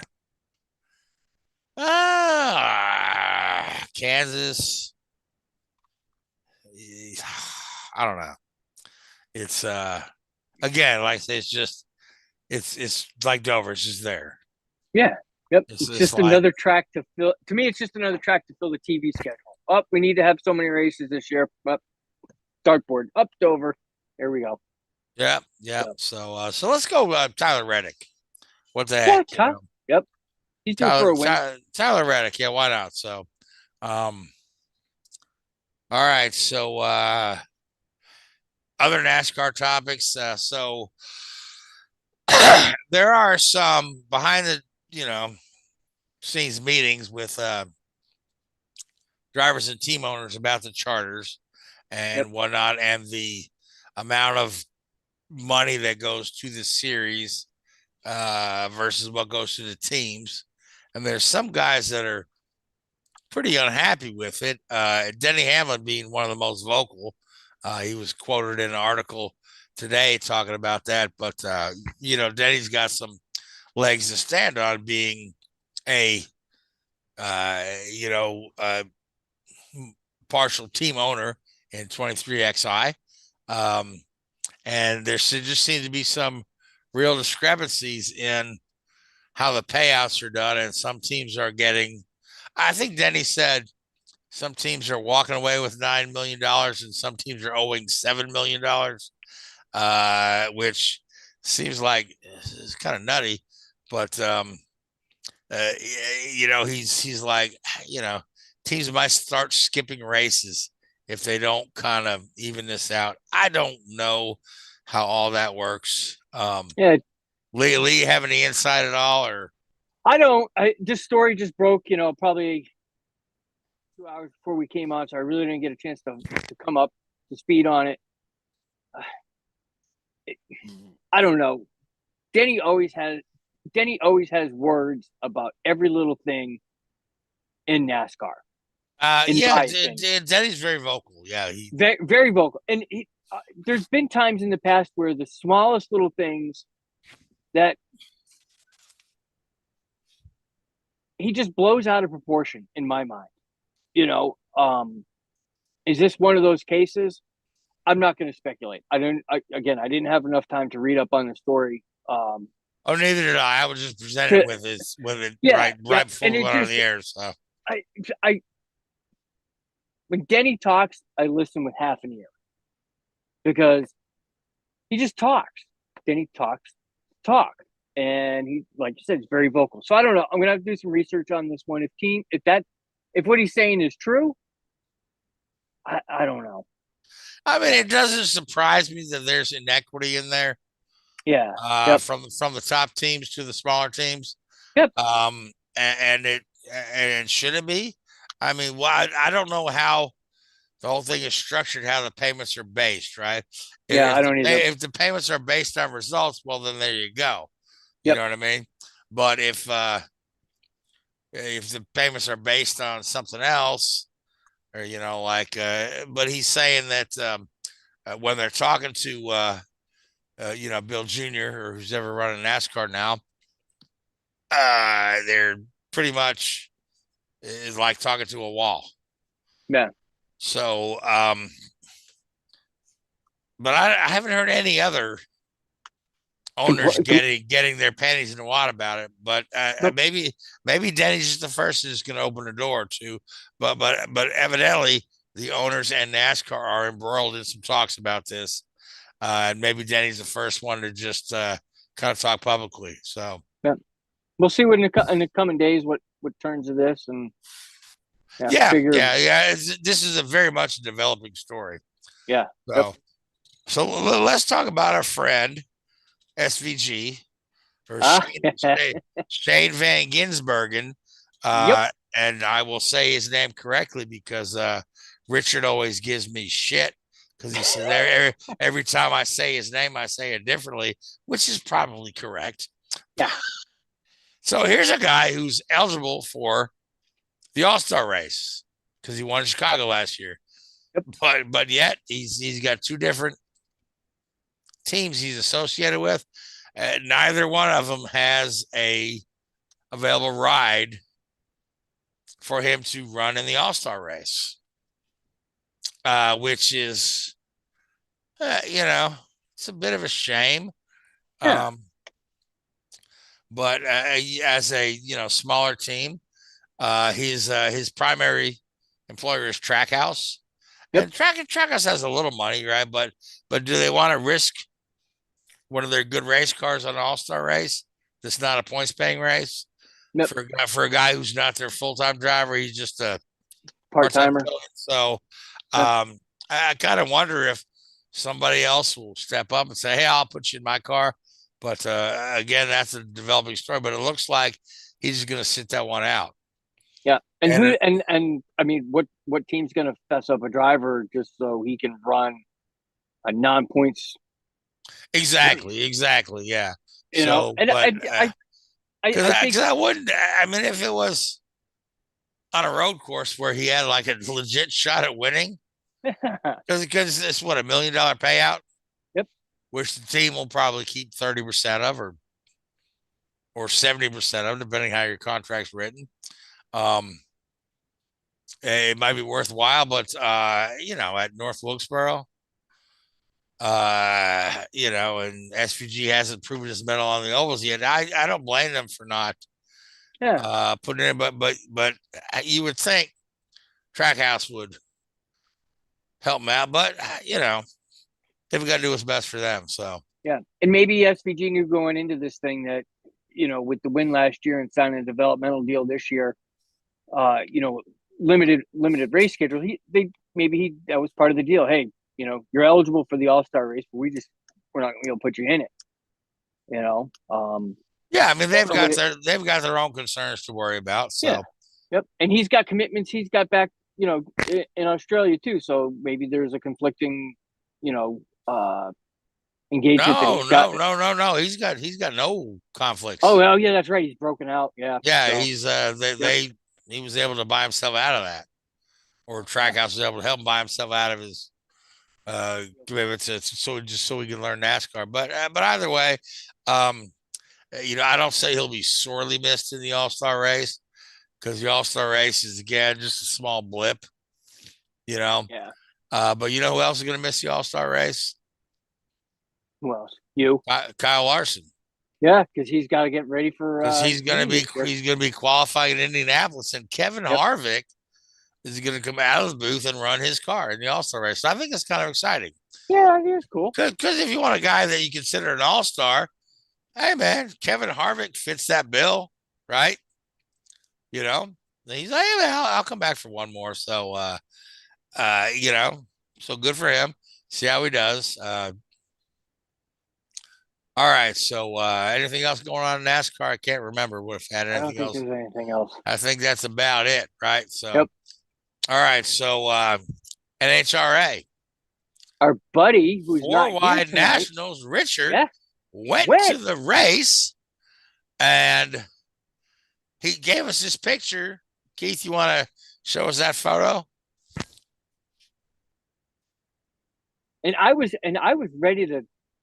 Kansas. I don't know. It's again, like I say, it's like Dover. It's just there. Yeah. Yep. It's just another track to fill. To me, it's just another track to fill the TV schedule. We need to have so many races this year. Dartboard. Dover. There we go. Yeah. So let's go Tyler Reddick. What the heck? Yep. He's due for a win. Tyler Reddick. Yeah, why not? So, all right. So, other NASCAR topics. So there are some behind the, scenes meetings with drivers and team owners about the charters and whatnot, and the amount of money that goes to the series versus what goes to the teams. And there's some guys that are pretty unhappy with it. Denny Hamlin being one of the most vocal. He was quoted in an article today talking about that. But, Denny's got some legs to stand on, being a partial team owner in 23XI. And there just seems to be some real discrepancies in how the payouts are done. And some teams are getting, I think Denny said some teams are walking away with $9 million and some teams are owing $7 million, which seems like it's kind of nutty. But, he's like, teams might start skipping races if they don't kind of even this out. I don't know how all that works. Lee, have any insight at all? Or I don't. This story just broke, probably 2 hours before we came on, so I really didn't get a chance to come up to speed on it. I don't know. Denny always has words about every little thing in NASCAR. Denny's very vocal. Yeah, very, very vocal. And there's been times in the past where the smallest little things that he just blows out of proportion in my mind. Is this one of those cases? I'm not going to speculate. I didn't have enough time to read up on the story. Oh, neither did I. I was just presented with it right before we went on the air. So I when Denny talks, I listen with half an ear because he just talks. Denny talks, and he, like you said, is very vocal. So I don't know. I'm gonna have to do some research on this one. If what he's saying is true, I don't know. I mean, it doesn't surprise me that there's inequity in there. Yeah. From the top teams to the smaller teams. Yep. And it shouldn't be. I mean, I don't know how the whole thing is structured, how the payments are based, right? Yeah, I don't either. If the payments are based on results, well, then there you go. You know what I mean? But if the payments are based on something else, or but he's saying that when they're talking to Bill Jr. or who's ever running NASCAR now, they're pretty much is like talking to a wall. Yeah. So, but I haven't heard any other owners getting their panties in the water about it. But maybe Denny's just the first who's going to open the door to. But evidently the owners and NASCAR are embroiled in some talks about this. And maybe Denny's the first one to just kind of talk publicly. So we'll see what in the coming days what turns of this and this is a very much a developing story. Yeah. So let's talk about our friend SVG or Shane Van Gisbergen. And I will say his name correctly because Richard always gives me shit. Because he said every time I say his name, I say it differently, which is probably correct. Yeah. So here's a guy who's eligible for the All-Star race because he won in Chicago last year. Yep. But yet he's got two different teams he's associated with. Neither one of them has a available ride for him to run in the All-Star race. Which is, it's a bit of a shame. Yeah. But as a smaller team, his primary employer is Trackhouse. Yep. And Trackhouse has a little money, right? But do they want to risk one of their good race cars on an All-Star race? That's not a points-paying race. Nope. For a guy who's not their full-time driver, he's just a part-timer. So. I kind of wonder if somebody else will step up and say, hey, I'll put you in my car. But again, that's a developing story, but it looks like he's going to sit that one out. Yeah. And I mean, what team's going to fess up a driver just so he can run a non-points? Exactly. Yeah. I think I wouldn't, I mean, if it was on a road course where he had like a legit shot at winning, because it's what, $1 million payout. Yep. Which the team will probably keep 30% of or 70% of, depending how your contract's written. It might be worthwhile, but at North Wilkesboro, and SVG hasn't proven his mettle on the ovals yet. I don't blame them for not putting it in, but you would think Trackhouse would help them out, but they've got to do what's best for them. So yeah, and maybe SVG knew going into this thing that with the win last year and signing a developmental deal this year, limited race schedule. That was part of the deal. Hey, you're eligible for the All-Star race, but we're not going to put you in it. Yeah, I mean they've got their own concerns to worry about. So yeah. Yep, and he's got commitments. He's got back, in Australia too. So maybe there's a conflicting, engagement. No. He's got no conflicts. Oh well, yeah, that's right. He's broken out. Yeah. Yeah, so, he was able to buy himself out of that, or Trackhouse was able to help him buy himself out of his commitment so he can learn NASCAR. But either way, I don't say he'll be sorely missed in the All-Star race because the All-Star race is again just a small blip. Yeah. But you know who else is going to miss the All-Star race? Who else? You? Kyle Larson. Yeah, because he's got to get ready for. Because he's going to be qualifying in Indianapolis, and Kevin Harvick is going to come out of the booth and run his car in the All-Star race. So I think it's kind of exciting. Yeah, it is cool. Because if you want a guy that you consider an All-Star, hey man, Kevin Harvick fits that bill, right? You know, he's like, hey man, I'll come back for one more. So, you know, so good for him. See how he does. All right. So, anything else going on in NASCAR? I can't remember what if I had anything else. I don't think there's anything else. I think that's about it, right? So, all right. So, NHRA. Our buddy, who's Four not Wide here tonight, Nationals, Richard, went went to the race, and he gave us this picture. Keith, you want to show us that photo? And I was ready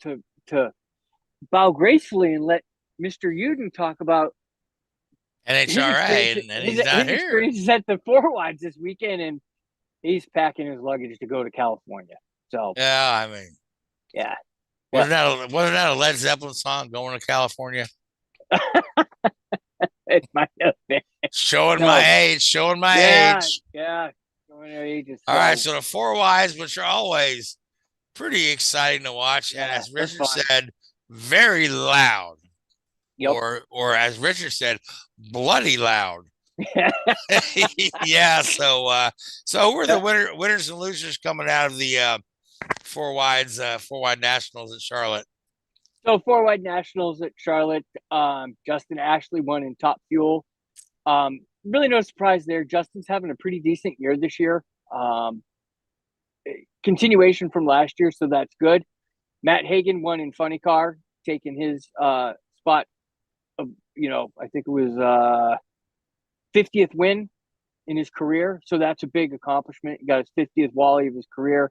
to bow gracefully and let Mr. Uden talk about NHRA, and he's not here. Experiences at the Four Wides this weekend, and he's packing his luggage to go to California. So yeah, I mean, yeah, wasn't that a Led Zeppelin song, "Going to California"? It might have been. Showing my age. Yeah, showing our ages. All right, so the Four Wides, which are always pretty exciting to watch, and as Richard said, very loud. Or as Richard said, bloody loud. Yeah. So who are the winners and losers coming out of the Four Wide Nationals at Charlotte? So Four Wide Nationals at Charlotte, Justin Ashley won in Top Fuel. Really no surprise there. Justin's having a pretty decent year this year. Continuation from last year, so that's good. Matt Hagan won in Funny Car, taking his spot of, I think it was 50th win in his career. So that's a big accomplishment. He got his 50th Wally of his career.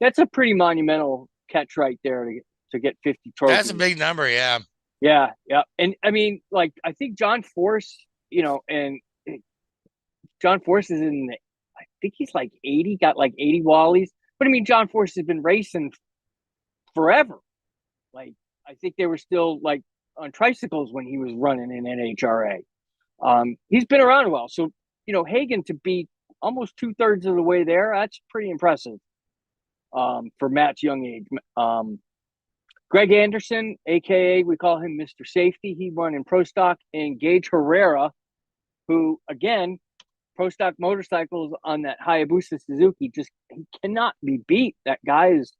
That's a pretty monumental catch right there to get 50 trophies. That's a big number, yeah. Yeah. And I mean, like, I think John Force, and John Force is I think he's like 80, got like 80 Wallies. But I mean, John Force has been racing forever. Like, I think they were still like on tricycles when he was running in NHRA. He's been around a while. So, Hagan to be almost 2/3 of the way there, that's pretty impressive for Matt's young age. Greg Anderson, a.k.a. we call him Mr. Safety, he won in Pro Stock. And Gage Herrera, who, again, Pro Stock motorcycles on that Hayabusa Suzuki, he cannot be beat. That guy is,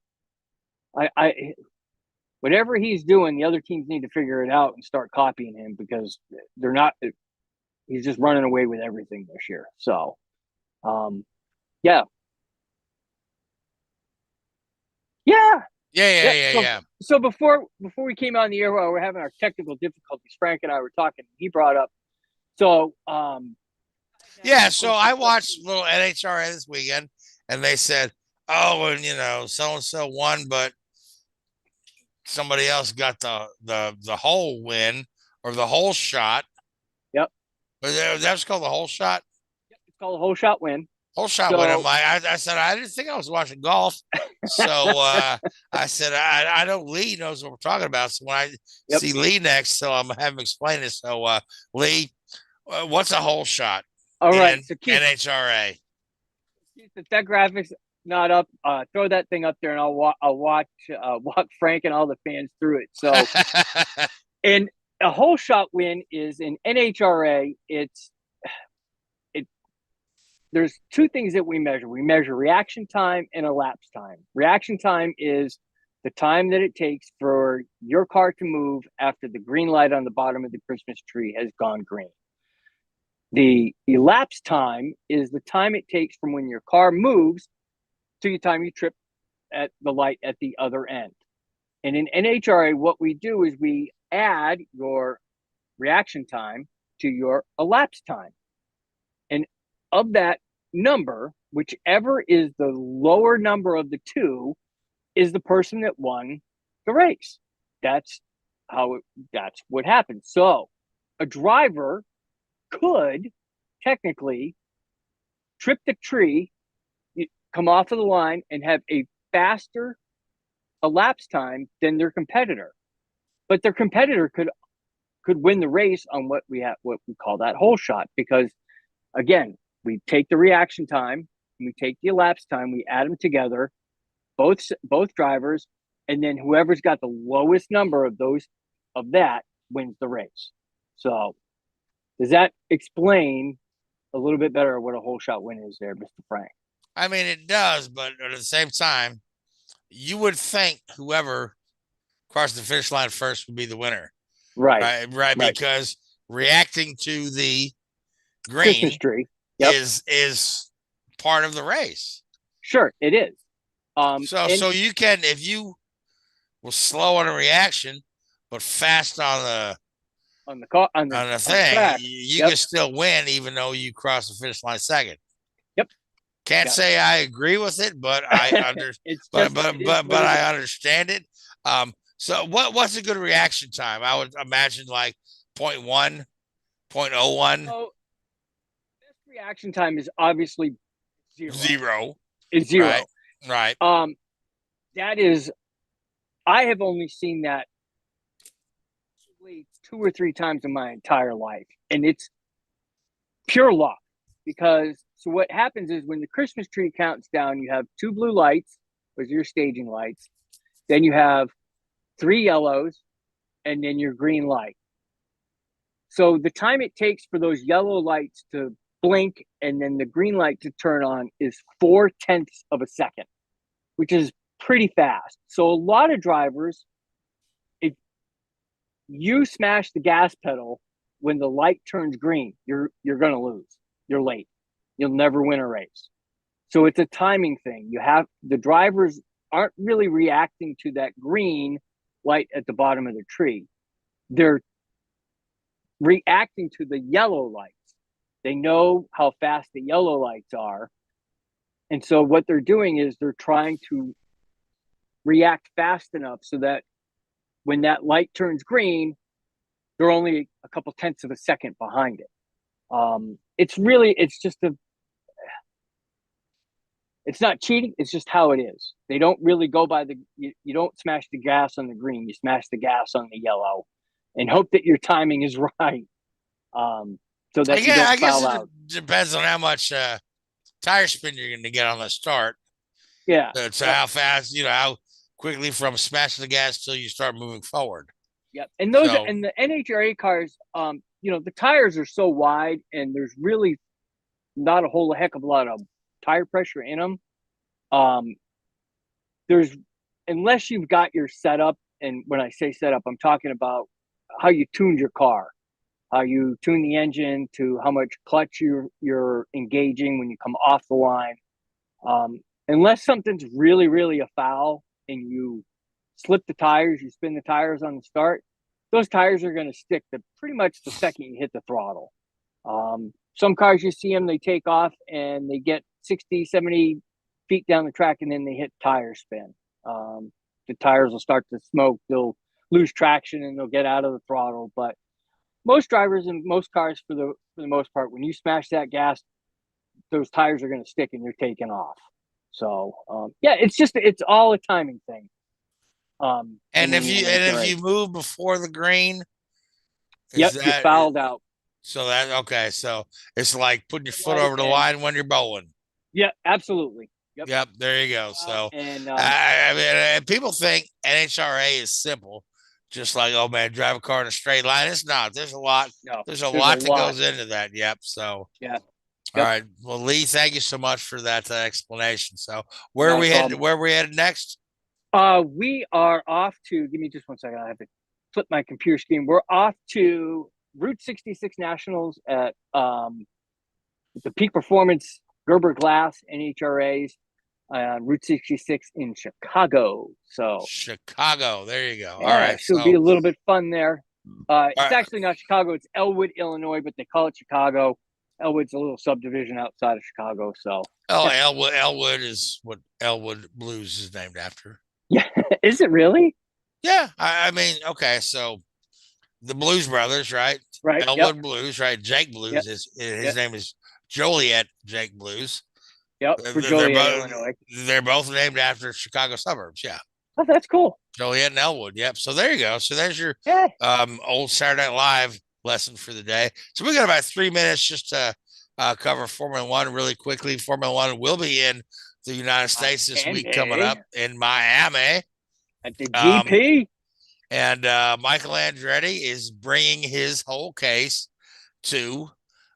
whatever he's doing, the other teams need to figure it out and start copying him, because they're not. He's just running away with everything this year. So, yeah. So before we came on the air, while we're having our technical difficulties, Frank and I were talking. He brought up. So, so I watched a little NHRA this weekend, and they said, "Oh, and so and so won, but somebody else got the whole win or the whole shot." Yep. But that's called the whole shot. Yep, it's called a whole shot win. Whole shot win. I'm like, I said, I didn't think I was watching golf. So I said, I know Lee knows what we're talking about. So when I see Lee next, so I'm having him explain it. So Lee, what's a whole shot? All right, so NHRA. If that graphic's not up, throw that thing up there, and I'll walk Frank and all the fans through it. So, and a whole shot win is in NHRA. There's two things that we measure. We measure reaction time and elapsed time. Reaction time is the time that it takes for your car to move after the green light on the bottom of the Christmas tree has gone green. The elapsed time is the time it takes from when your car moves to the time you trip at the light at the other end. And in NHRA, what we do is we add your reaction time to your elapsed time. And of that number, whichever is the lower number of the two is the person that won the race. That's what happens. So a driver could technically trip the tree, come off of the line and have a faster elapsed time than their competitor. But their competitor could win the race on what we call that hole shot, because again, we take the reaction time, we take the elapsed time, we add them together, both drivers, and then whoever's got the lowest number of that wins the race. So does that explain a little bit better what a hole shot win is there, Mr. Frank? I mean, it does, but at the same time, you would think whoever crossed the finish line first would be the winner. Right. Because reacting to the green Christmas tree is part of the race. Sure, it is. So you can, if you were slow on a reaction, but fast on the thing, you can still win even though you cross the finish line second. Yep. Can't say I agree with it, but I I understand it. So what's a good reaction time? I would imagine like 0.1, 0.01. So best reaction time is obviously zero. Is zero. Right. That is, I have only seen that 2 or 3 times in my entire life, and it's pure luck. Because so what happens is when the Christmas tree counts down, you have 2 blue lights, those are your staging lights. Then you have 3 yellows, and then your green light. So the time it takes for those yellow lights to blink and then the green light to turn on is 0.4 of a second, which is pretty fast. So a lot of drivers, if you smash the gas pedal when the light turns green, you're going to lose. You're late. You'll never win a race. So it's a timing thing. The drivers aren't really reacting to that green light at the bottom of the tree. They're reacting to the yellow lights. They know how fast the yellow lights are. And so what they're doing is they're trying to react fast enough so that when that light turns green, they're only a couple tenths of a second behind it. It's not cheating. It's just how it is. They don't really go by you don't smash the gas on the green. You smash the gas on the yellow and hope that your timing is right. So that you don't foul out. It depends on how much tire spin you're going to get on the start. Yeah. So how fast, how quickly from smashing the gas till you start moving forward. Yep. And and the NHRA cars, the tires are so wide and there's really not a whole heck of a lot of tire pressure in them. Unless you've got your setup, and when I say setup, I'm talking about how you tuned your car, how you tune the engine to how much clutch you're engaging when you come off the line. Unless something's really, really a foul and you slip the tires, you spin the tires on the start, those tires are going to stick pretty much the second you hit the throttle. Some cars, you see them, they take off and they get 60, 70 feet down the track and then they hit tire spin. The tires will start to smoke. They'll lose traction and they'll get out of the throttle. But most drivers and most cars, for the most part, when you smash that gas, those tires are going to stick and you're taking off. So it's all a timing thing. And if you move before the green, you're fouled out. So so it's like putting your foot over the line when you're bowling. Yeah, absolutely. Yep, there you go. So I mean, people think NHRA is simple, just like, oh man, drive a car in a straight line. It's not. There's a lot. No, there's a lot that goes into that. Yep. So yeah. All right. Well, Lee, thank you so much for that explanation. So where are we headed next? We are off to. Give me just 1 second. I have to flip my computer screen. We're off to Route 66 Nationals at the Peak Performance Gerber Glass NHRAs Route 66 in Chicago. So Chicago, there you go. Yeah, all right, so it'll be a little bit fun there. It's actually not Chicago; it's Elwood, Illinois, but they call it Chicago. Elwood's a little subdivision outside of Chicago. So Elwood is what Elwood Blues is named after. Yeah, is it really? Yeah, I mean, okay, so the Blues Brothers, right? Right. Elwood Blues, right? Jake Blues his name is Joliet Jake Blues. Yep, for Joliet, Illinois. They're both named after Chicago suburbs. Yeah. Oh, that's cool. Joliet and Elwood. Yep. So there you go. So there's your old Saturday Night Live lesson for the day. So we got about 3 minutes just to cover Formula One really quickly. Formula One will be in the United States this week coming up in Miami at the GP. And Michael Andretti is bringing his whole case to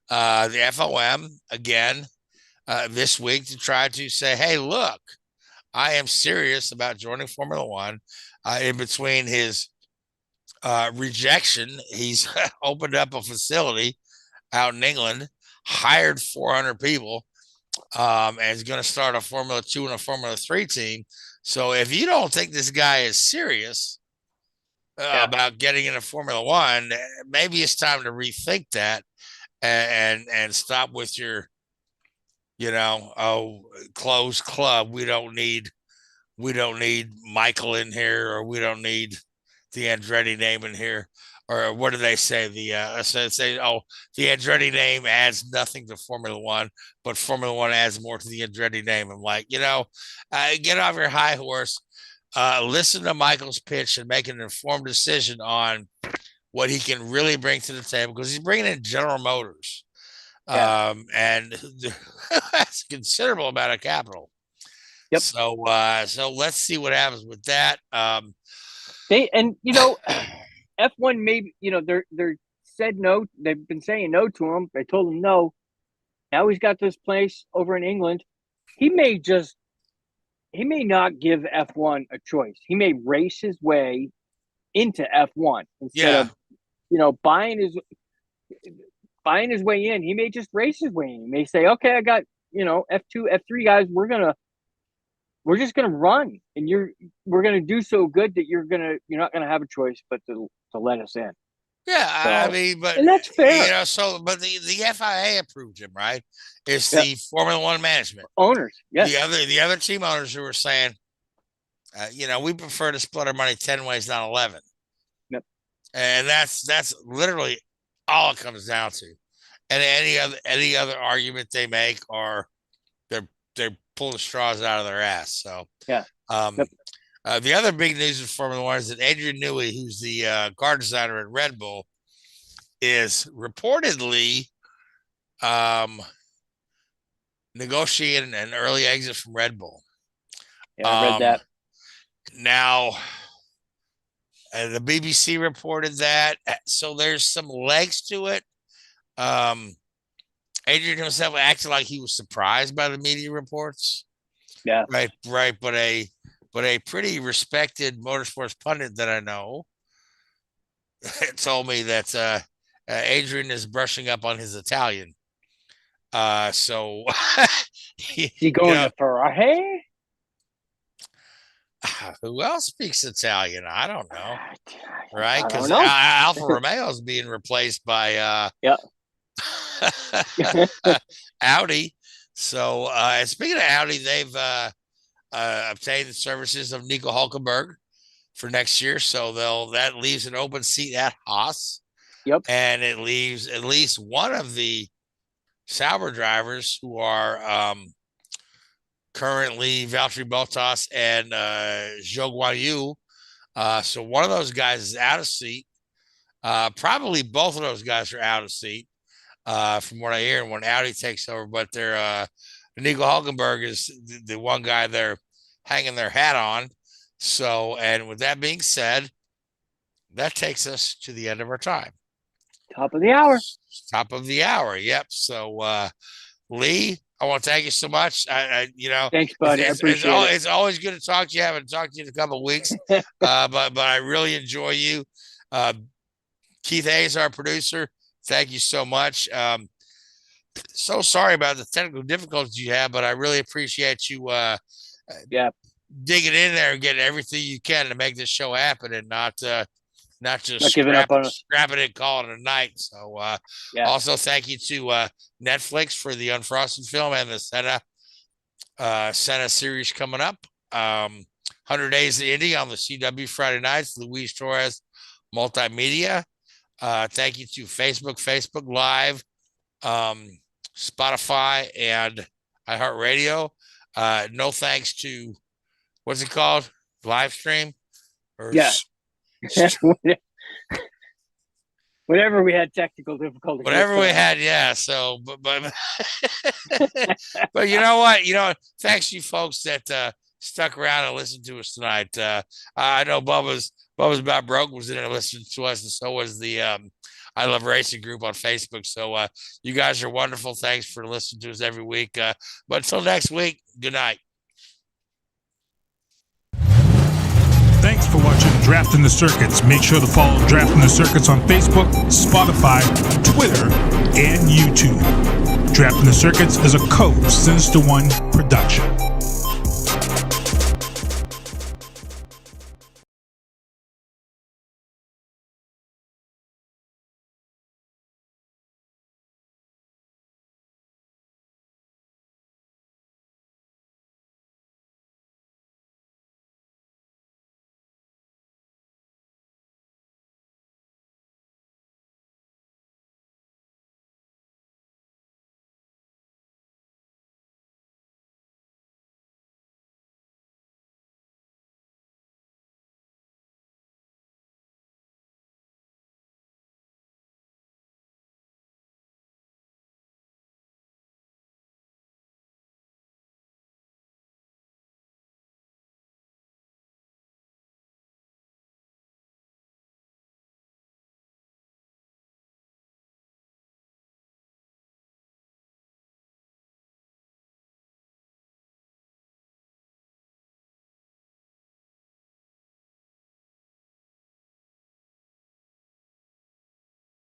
the FOM again this week to try to say, hey, look, I am serious about joining Formula One. In between his rejection, he's opened up a facility out in England, hired 400 people, and is going to start a Formula 2 and a Formula 3 team. So if you don't think this guy is serious about getting into Formula One, maybe it's time to rethink that and stop with your, closed club. We don't need Michael in here, or we don't need the Andretti name in here. Or what do they say? The Andretti name adds nothing to Formula One, but Formula One adds more to the Andretti name. I'm like, get off your high horse, listen to Michael's pitch and make an informed decision on what he can really bring to the table, because he's bringing in General Motors, and that's a considerable amount of capital. Yep. So let's see what happens with that. F1 maybe, they're said no. They've been saying no to him. They told him no. Now he's got this place over in England. He may not give F1 a choice. He may race his way into F1 instead of, buying his way in. He may just race his way in. He may say, okay, I got, F2, F3 guys. We're just gonna run, and we're gonna do so good that you're not gonna have a choice but to let us in. Yeah, so, and that's fair. But the FIA approved him, right? It's the Formula One management owners. Yes. The other team owners who were saying, we prefer to split our money 10 ways, not 11. Yep. And that's literally all it comes down to. And any other argument they make, are they're pulling straws out of their ass. So the other big news in Formula One is that Adrian Newey, who's the car designer at Red Bull, is reportedly negotiating an early exit from Red Bull. Yeah, I read that. Now, the BBC reported that, so there's some legs to it. Adrian himself acted like he was surprised by the media reports. Yeah. Right. But a pretty respected motorsports pundit that I know told me that Adrian is brushing up on his Italian. So he going to Ferrari? Who else speaks Italian? I don't know. Right? Because know. Alfa Romeo is being replaced by Audi. So and speaking of Audi, they've obtained the services of Nico Hulkenberg for next year. So that leaves an open seat at Haas. Yep. And it leaves at least one of the Sauber drivers who are currently Valtteri Bottas and Zhou Guanyu. So one of those guys is out of seat. Probably both of those guys are out of seat, from what I hear, when Audi takes over. But they're Nico Hulkenberg is the one guy they're hanging their hat on. So, and with that being said, that takes us to the end of our time. Top of the hour. Top of the hour. Yep. So, Lee, I want to thank you so much. Thanks, buddy. I appreciate it. It's always good to talk to you. I haven't talked to you in a couple of weeks, but I really enjoy you. Keith Hayes, our producer, thank you so much. So sorry about the technical difficulties you have, but I really appreciate you digging in there and getting everything you can to make this show happen, and not just giving up on us. Scrapping it and calling it a night. So also thank you to Netflix for the Unfrosted film and the Senna series coming up. 100 Days of Indy on the CW Friday nights. Luis Torres Multimedia. Thank you to Facebook Live, Spotify, and iHeartRadio. No thanks to, what's it called? Live stream? Or Yeah. Whatever we had technical difficulties. Whatever we had, yeah. So, but but you know what? Thanks you folks that stuck around and listened to us tonight. I know Bubba's about broke was in there listening to us, and so was the I Love Racing group on Facebook. So you guys are wonderful. Thanks for listening to us every week. But until next week, good night. Thanks for watching Drafting the Circuits. Make sure to follow Drafting the Circuits on Facebook, Spotify, Twitter, and YouTube. Drafting the Circuits is a Code Sinister One production.